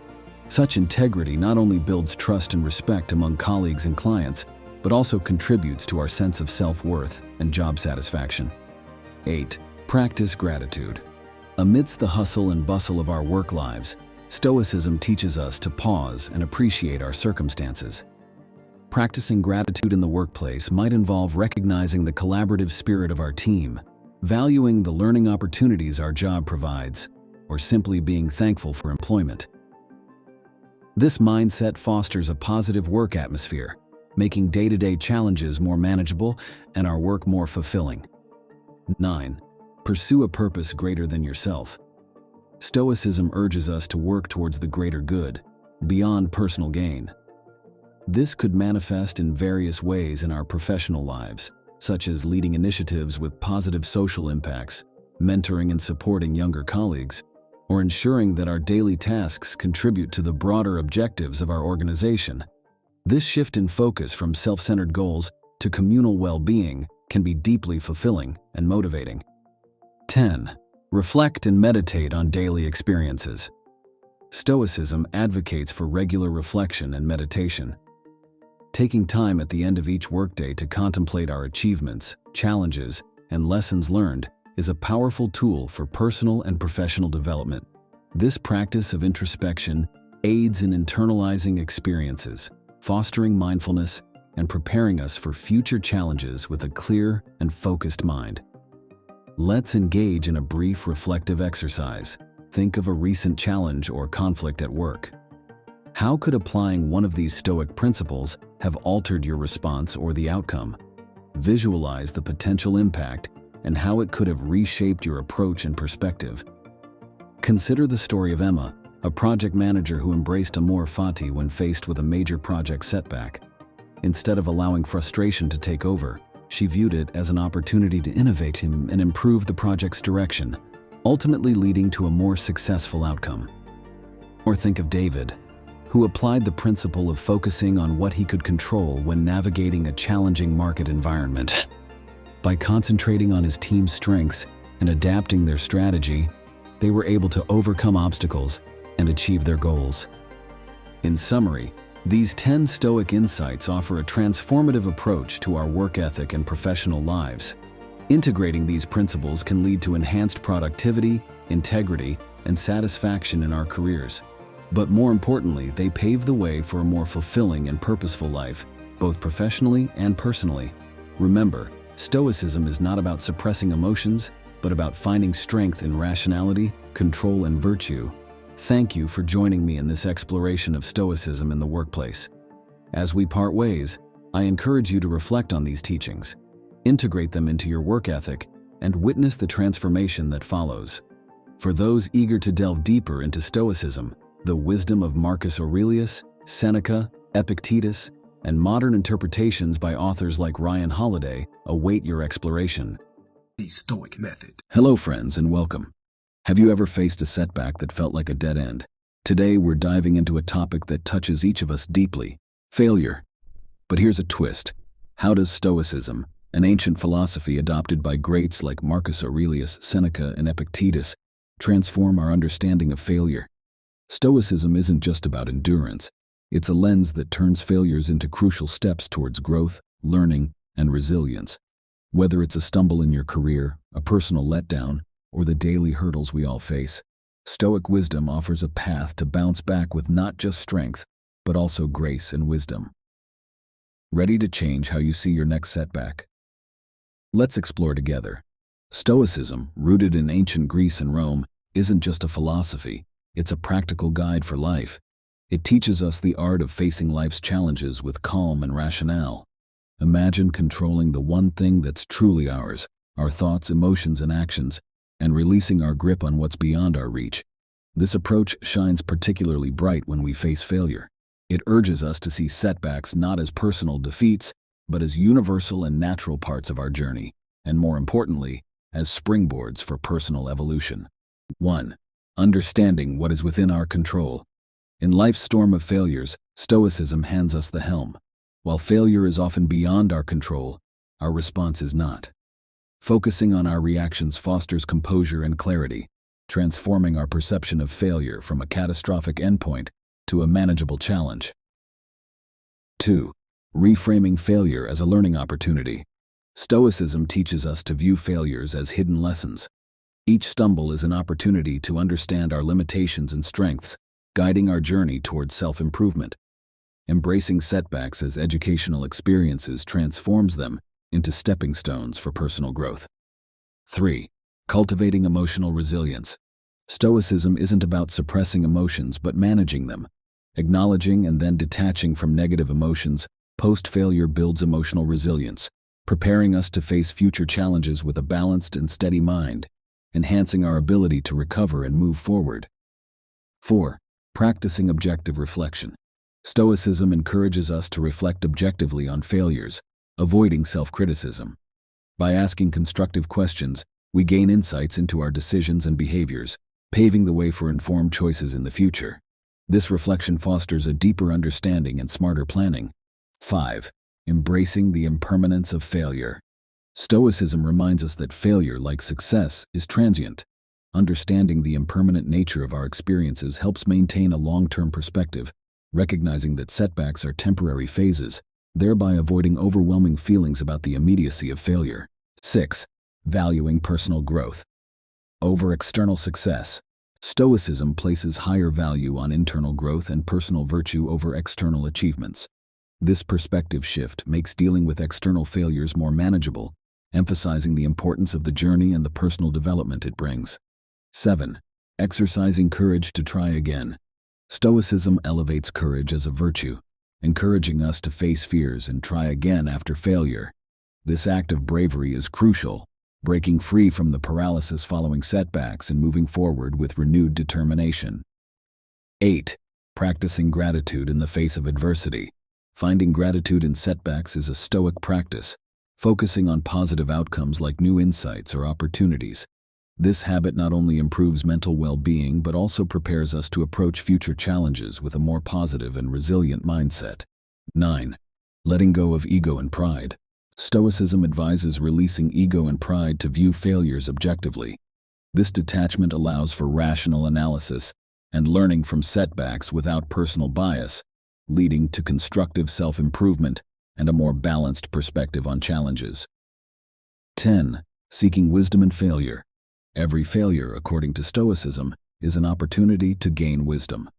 Such integrity not only builds trust and respect among colleagues and clients, but also contributes to our sense of self-worth and job satisfaction. 8. Practice gratitude. Amidst the hustle and bustle of our work lives, Stoicism teaches us to pause and appreciate our circumstances. Practicing gratitude in the workplace might involve recognizing the collaborative spirit of our team, valuing the learning opportunities our job provides, or simply being thankful for employment. This mindset fosters a positive work atmosphere, making day-to-day challenges more manageable and our work more fulfilling. 9. Pursue a purpose greater than yourself. Stoicism urges us to work towards the greater good, beyond personal gain. This could manifest in various ways in our professional lives, such as leading initiatives with positive social impacts, mentoring and supporting younger colleagues, or ensuring that our daily tasks contribute to the broader objectives of our organization. This shift in focus from self-centered goals to communal well-being can be deeply fulfilling and motivating. 10. Reflect and meditate on daily experiences. Stoicism advocates for regular reflection and meditation. Taking time at the end of each workday to contemplate our achievements, challenges, and lessons learned is a powerful tool for personal and professional development. This practice of introspection aids in internalizing experiences, fostering mindfulness, and preparing us for future challenges with a clear and focused mind. Let's engage in a brief reflective exercise. Think of a recent challenge or conflict at work. How could applying one of these Stoic principles have altered your response or the outcome? Visualize the potential impact and how it could have reshaped your approach and perspective. Consider the story of Emma, a project manager who embraced amor fati when faced with a major project setback. Instead of allowing frustration to take over, she viewed it as an opportunity to innovate and improve the project's direction, ultimately leading to a more successful outcome. Or think of David, who applied the principle of focusing on what he could control when navigating a challenging market environment. By concentrating on his team's strengths and adapting their strategy, they were able to overcome obstacles and achieve their goals. In summary, these 10 Stoic insights offer a transformative approach to our work ethic and professional lives. Integrating these principles can lead to enhanced productivity, integrity, and satisfaction in our careers. But more importantly, they pave the way for a more fulfilling and purposeful life, both professionally and personally. Remember, Stoicism is not about suppressing emotions, but about finding strength in rationality, control, and virtue. Thank you for joining me in this exploration of Stoicism in the workplace. As we part ways, I encourage you to reflect on these teachings, integrate them into your work ethic, and witness the transformation that follows. For those eager to delve deeper into Stoicism, the wisdom of Marcus Aurelius, Seneca, Epictetus, and modern interpretations by authors like Ryan Holiday await your exploration. The Stoic Method. Hello friends and welcome. Have you ever faced a setback that felt like a dead end? Today we're diving into a topic that touches each of us deeply: failure. But here's a twist. How does Stoicism, an ancient philosophy adopted by greats like Marcus Aurelius, Seneca, and Epictetus, transform our understanding of failure? Stoicism isn't just about endurance. It's a lens that turns failures into crucial steps towards growth, learning, and resilience. Whether it's a stumble in your career, a personal letdown, or the daily hurdles we all face, Stoic wisdom offers a path to bounce back with not just strength, but also grace and wisdom. Ready to change how you see your next setback? Let's explore together. Stoicism, rooted in ancient Greece and Rome, isn't just a philosophy, it's a practical guide for life. It teaches us the art of facing life's challenges with calm and rationale. Imagine controlling the one thing that's truly ours, our thoughts, emotions, and actions, and releasing our grip on what's beyond our reach. This approach shines particularly bright when we face failure. It urges us to see setbacks not as personal defeats, but as universal and natural parts of our journey, and more importantly, as springboards for personal evolution. 1. Understanding what is within our control. In life's storm of failures, Stoicism hands us the helm. While failure is often beyond our control, our response is not. Focusing on our reactions fosters composure and clarity, transforming our perception of failure from a catastrophic endpoint to a manageable challenge. 2. Reframing failure as a learning opportunity. Stoicism teaches us to view failures as hidden lessons. Each stumble is an opportunity to understand our limitations and strengths, guiding our journey towards self-improvement. Embracing setbacks as educational experiences transforms them into stepping stones for personal growth. 3. Cultivating emotional resilience. Stoicism isn't about suppressing emotions but managing them. Acknowledging and then detaching from negative emotions, post-failure builds emotional resilience, preparing us to face future challenges with a balanced and steady mind, enhancing our ability to recover and move forward. 4. Practicing objective reflection. Stoicism encourages us to reflect objectively on failures, avoiding self-criticism. By asking constructive questions, we gain insights into our decisions and behaviors, paving the way for informed choices in the future. This reflection fosters a deeper understanding and smarter planning. 5. Embracing the impermanence of failure. Stoicism reminds us that failure, like success, is transient. Understanding the impermanent nature of our experiences helps maintain a long-term perspective, recognizing that setbacks are temporary phases, thereby avoiding overwhelming feelings about the immediacy of failure. 6. Valuing personal growth over external success. Stoicism places higher value on internal growth and personal virtue over external achievements. This perspective shift makes dealing with external failures more manageable, emphasizing the importance of the journey and the personal development it brings. 7. Exercising courage to try again. Stoicism elevates courage as a virtue, encouraging us to face fears and try again after failure. This act of bravery is crucial, breaking free from the paralysis following setbacks and moving forward with renewed determination. 8. Practicing gratitude in the face of adversity. Finding gratitude in setbacks is a Stoic practice, focusing on positive outcomes like new insights or opportunities. This habit not only improves mental well-being but also prepares us to approach future challenges with a more positive and resilient mindset. 9. Letting go of ego and pride. Stoicism advises releasing ego and pride to view failures objectively. This detachment allows for rational analysis and learning from setbacks without personal bias, leading to constructive self-improvement and a more balanced perspective on challenges. 10. Seeking wisdom in failure. Every failure, according to Stoicism, is an opportunity to gain wisdom.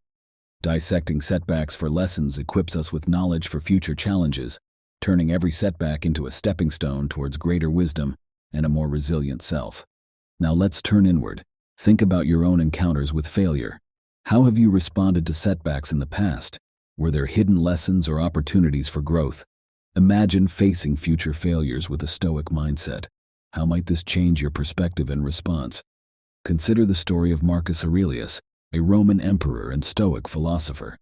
Dissecting setbacks for lessons equips us with knowledge for future challenges, turning every setback into a stepping stone towards greater wisdom and a more resilient self. Now let's turn inward. Think about your own encounters with failure. How have you responded to setbacks in the past? Were there hidden lessons or opportunities for growth? Imagine facing future failures with a Stoic mindset. How might this change your perspective and response? Consider the story of Marcus Aurelius, a Roman emperor and Stoic philosopher.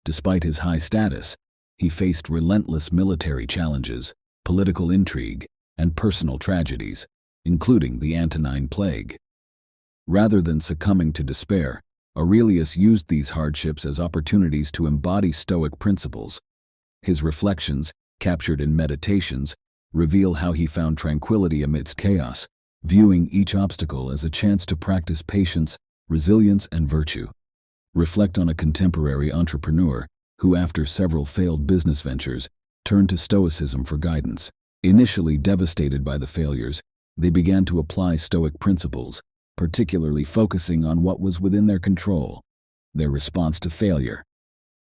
Despite his high status, he faced relentless military challenges, political intrigue, and personal tragedies, including the Antonine Plague. Rather than succumbing to despair, Aurelius used these hardships as opportunities to embody Stoic principles. His reflections, captured in Meditations, reveal how he found tranquility amidst chaos, viewing each obstacle as a chance to practice patience, resilience, and virtue. Reflect on a contemporary entrepreneur who, after several failed business ventures, turned to Stoicism for guidance. Initially devastated by the failures, they began to apply Stoic principles, particularly focusing on what was within their control, their response to failure.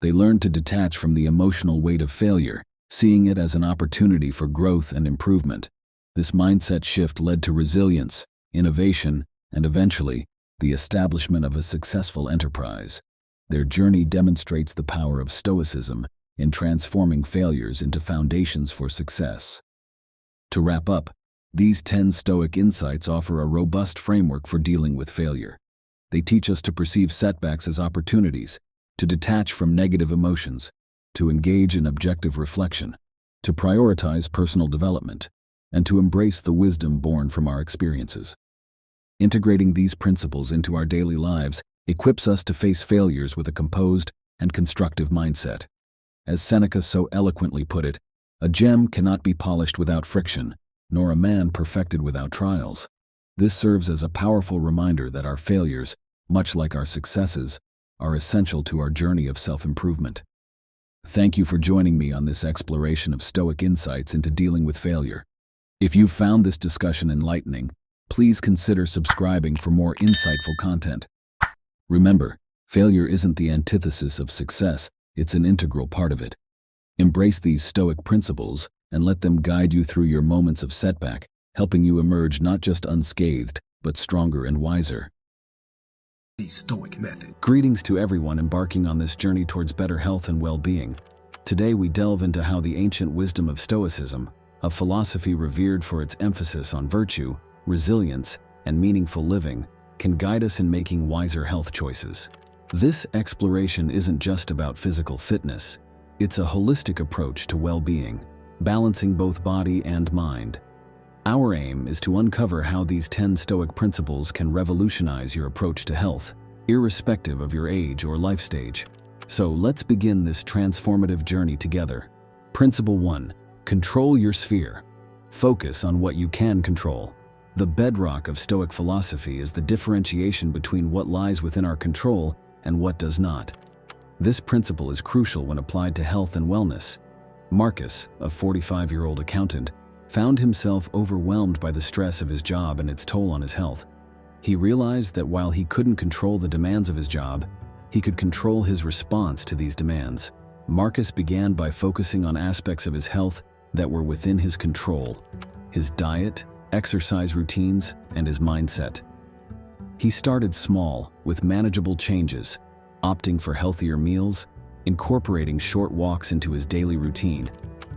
They learned to detach from the emotional weight of failure, seeing it as an opportunity for growth and improvement. This mindset shift led to resilience, innovation, and eventually, the establishment of a successful enterprise. Their journey demonstrates the power of Stoicism in transforming failures into foundations for success. To wrap up, these 10 Stoic insights offer a robust framework for dealing with failure. They teach us to perceive setbacks as opportunities, to detach from negative emotions, to engage in objective reflection, to prioritize personal development, and to embrace the wisdom born from our experiences. Integrating these principles into our daily lives equips us to face failures with a composed and constructive mindset. As Seneca so eloquently put it, a gem cannot be polished without friction, nor a man perfected without trials. This serves as a powerful reminder that our failures, much like our successes, are essential to our journey of self-improvement. Thank you for joining me on this exploration of Stoic insights into dealing with failure. If you found this discussion enlightening, please consider subscribing for more insightful content. Remember, failure isn't the antithesis of success, it's an integral part of it. Embrace these Stoic principles and let them guide you through your moments of setback, helping you emerge not just unscathed, but stronger and wiser. The Stoic Method. Greetings to everyone embarking on this journey towards better health and well-being. Today we delve into how the ancient wisdom of Stoicism, a philosophy revered for its emphasis on virtue, resilience, and meaningful living, can guide us in making wiser health choices. This exploration isn't just about physical fitness, it's a holistic approach to well-being, balancing both body and mind. Our aim is to uncover how these 10 Stoic principles can revolutionize your approach to health, irrespective of your age or life stage. So let's begin this transformative journey together. Principle 1. Control your sphere. Focus on what you can control. The bedrock of Stoic philosophy is the differentiation between what lies within our control and what does not. This principle is crucial when applied to health and wellness. Marcus, a 45-year-old accountant, found himself overwhelmed by the stress of his job and its toll on his health. He realized that while he couldn't control the demands of his job, he could control his response to these demands. Marcus began by focusing on aspects of his health that were within his control: his diet, exercise routines, and his mindset. He started small, with manageable changes, opting for healthier meals, incorporating short walks into his daily routine,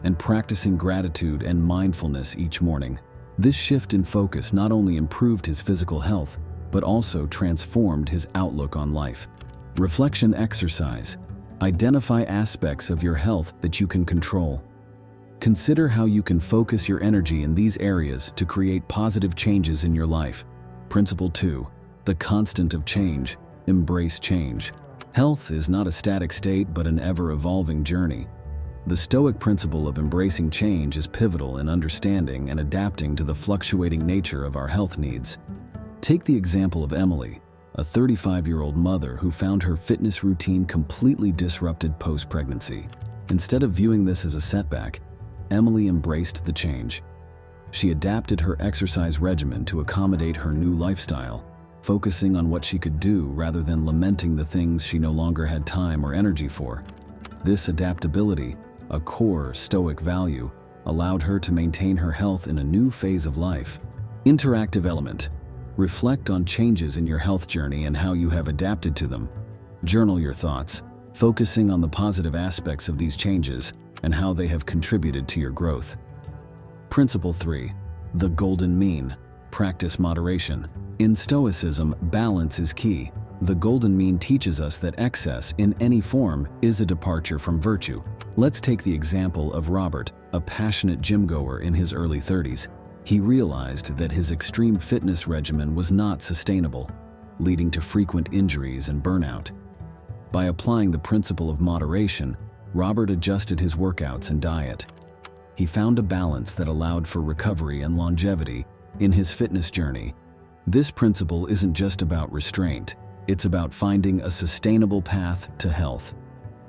and practicing gratitude and mindfulness each morning. This shift in focus not only improved his physical health, but also transformed his outlook on life. Reflection exercise. Identify aspects of your health that you can control. Consider how you can focus your energy in these areas to create positive changes in your life. Principle 2. The constant of change. Embrace change. Health is not a static state but an ever-evolving journey. The Stoic principle of embracing change is pivotal in understanding and adapting to the fluctuating nature of our health needs. Take the example of Emily, a 35-year-old mother who found her fitness routine completely disrupted post-pregnancy. Instead of viewing this as a setback, Emily embraced the change. She adapted her exercise regimen to accommodate her new lifestyle, focusing on what she could do rather than lamenting the things she no longer had time or energy for. This adaptability, a core Stoic value, allowed her to maintain her health in a new phase of life. Interactive element. Reflect on changes in your health journey and how you have adapted to them. Journal your thoughts, focusing on the positive aspects of these changes and how they have contributed to your growth. Principle 3. The golden mean. Practice moderation. In Stoicism, balance is key. The golden mean teaches us that excess, in any form, is a departure from virtue. Let's take the example of Robert, a passionate gym-goer in his early 30s. He realized that his extreme fitness regimen was not sustainable, leading to frequent injuries and burnout. By applying the principle of moderation, Robert adjusted his workouts and diet. He found a balance that allowed for recovery and longevity in his fitness journey. This principle isn't just about restraint, It's about finding a sustainable path to health.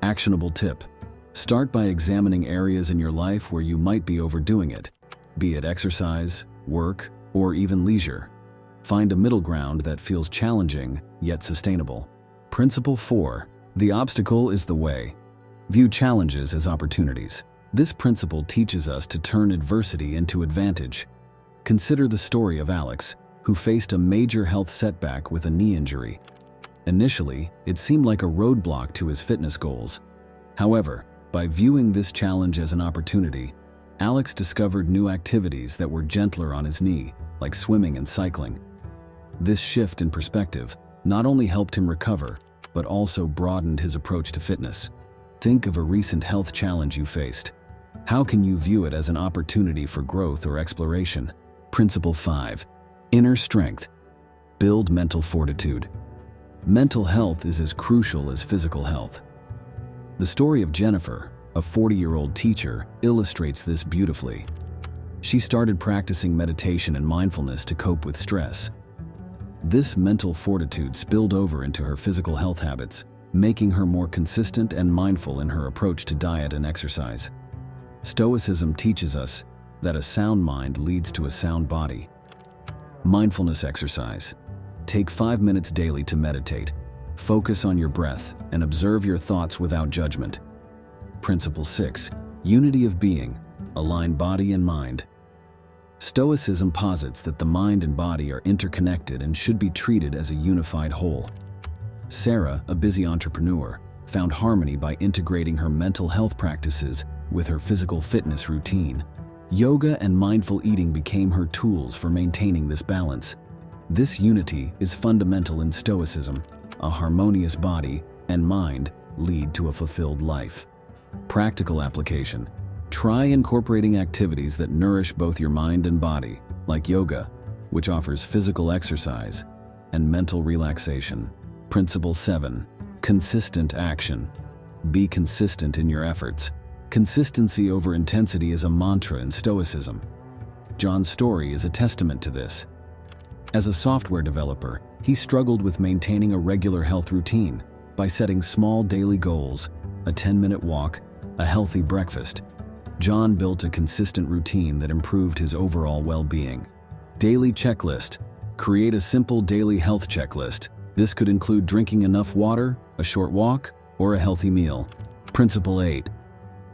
Actionable tip: start by examining areas in your life where you might be overdoing it, be it exercise, work, or even leisure. Find a middle ground that feels challenging yet sustainable. Principle 4. The obstacle is the way. View challenges as opportunities. This principle teaches us to turn adversity into advantage. Consider the story of Alex, who faced a major health setback with a knee injury. Initially, it seemed like a roadblock to his fitness goals. However, by viewing this challenge as an opportunity, Alex discovered new activities that were gentler on his knee, like swimming and cycling. This shift in perspective not only helped him recover, but also broadened his approach to fitness. Think of a recent health challenge you faced. How can you view it as an opportunity for growth or exploration? Principle 5. Inner strength. Build mental fortitude. Mental health is as crucial as physical health. The story of Jennifer, a 40-year-old teacher, illustrates this beautifully. She started practicing meditation and mindfulness to cope with stress. This mental fortitude spilled over into her physical health habits, making her more consistent and mindful in her approach to diet and exercise. Stoicism teaches us that a sound mind leads to a sound body. Mindfulness exercise. Take 5 minutes daily to meditate. Focus on your breath and observe your thoughts without judgment. Principle 6. Unity of being. Align body and mind. Stoicism posits that the mind and body are interconnected and should be treated as a unified whole. Sarah, a busy entrepreneur, found harmony by integrating her mental health practices with her physical fitness routine. Yoga and mindful eating became her tools for maintaining this balance. This unity is fundamental in Stoicism. A harmonious body and mind lead to a fulfilled life. Practical application. Try incorporating activities that nourish both your mind and body, like yoga, which offers physical exercise, and mental relaxation. Principle 7. Consistent action. Be consistent in your efforts. Consistency over intensity is a mantra in Stoicism. John's story is a testament to this. As a software developer, he struggled with maintaining a regular health routine by setting small daily goals, a 10-minute walk, a healthy breakfast. John built a consistent routine that improved his overall well-being. Daily checklist. Create a simple daily health checklist. This could include drinking enough water, a short walk, or a healthy meal. Principle 8.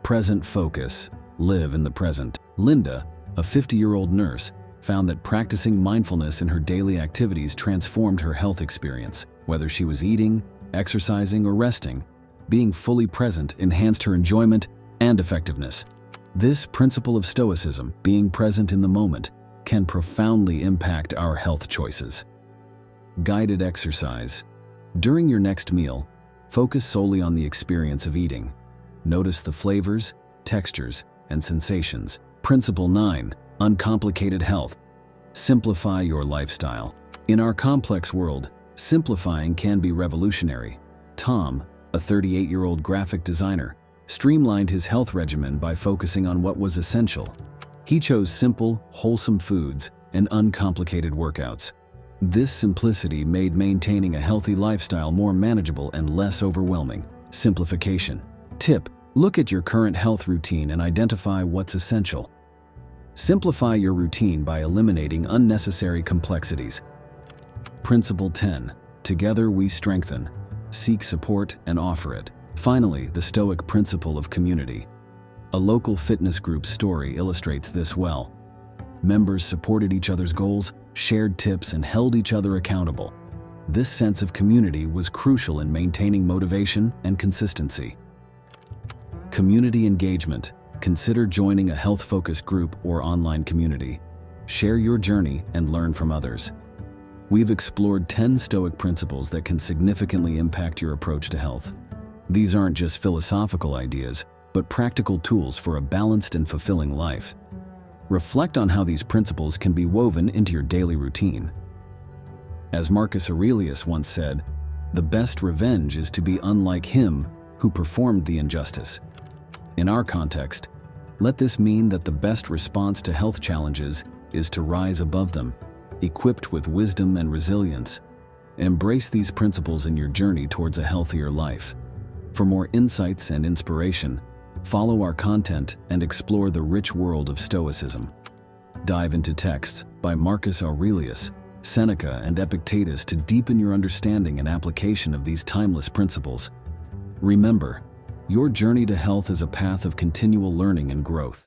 Present focus. Live in the present. Linda, a 50-year-old nurse, found that practicing mindfulness in her daily activities transformed her health experience. Whether she was eating, exercising, or resting, being fully present enhanced her enjoyment and effectiveness. This principle of Stoicism, being present in the moment, can profoundly impact our health choices. Guided exercise. During your next meal, focus solely on the experience of eating. Notice the flavors, textures, and sensations. Principle 9. Uncomplicated health. Simplify your lifestyle. In our complex world, simplifying can be revolutionary. Tom, a 38-year-old graphic designer, streamlined his health regimen by focusing on what was essential. He chose simple, wholesome foods and uncomplicated workouts. This simplicity made maintaining a healthy lifestyle more manageable and less overwhelming. Simplification. Tip: look at your current health routine and identify what's essential. Simplify your routine by eliminating unnecessary complexities. Principle 10. Together we strengthen. Seek support and offer it. Finally, the Stoic principle of community. A local fitness group's story illustrates this well. Members supported each other's goals, shared tips, and held each other accountable. This sense of community was crucial in maintaining motivation and consistency. Community engagement. Consider joining a health-focused group or online community. Share your journey and learn from others. We've explored 10 Stoic principles that can significantly impact your approach to health. These aren't just philosophical ideas, but practical tools for a balanced and fulfilling life. Reflect on how these principles can be woven into your daily routine. As Marcus Aurelius once said, "The best revenge is to be unlike him who performed the injustice." In our context, let this mean that the best response to health challenges is to rise above them, equipped with wisdom and resilience. Embrace these principles in your journey towards a healthier life. For more insights and inspiration, follow our content and explore the rich world of Stoicism. Dive into texts by Marcus Aurelius, Seneca, and Epictetus to deepen your understanding and application of these timeless principles. Remember, your journey to health is a path of continual learning and growth.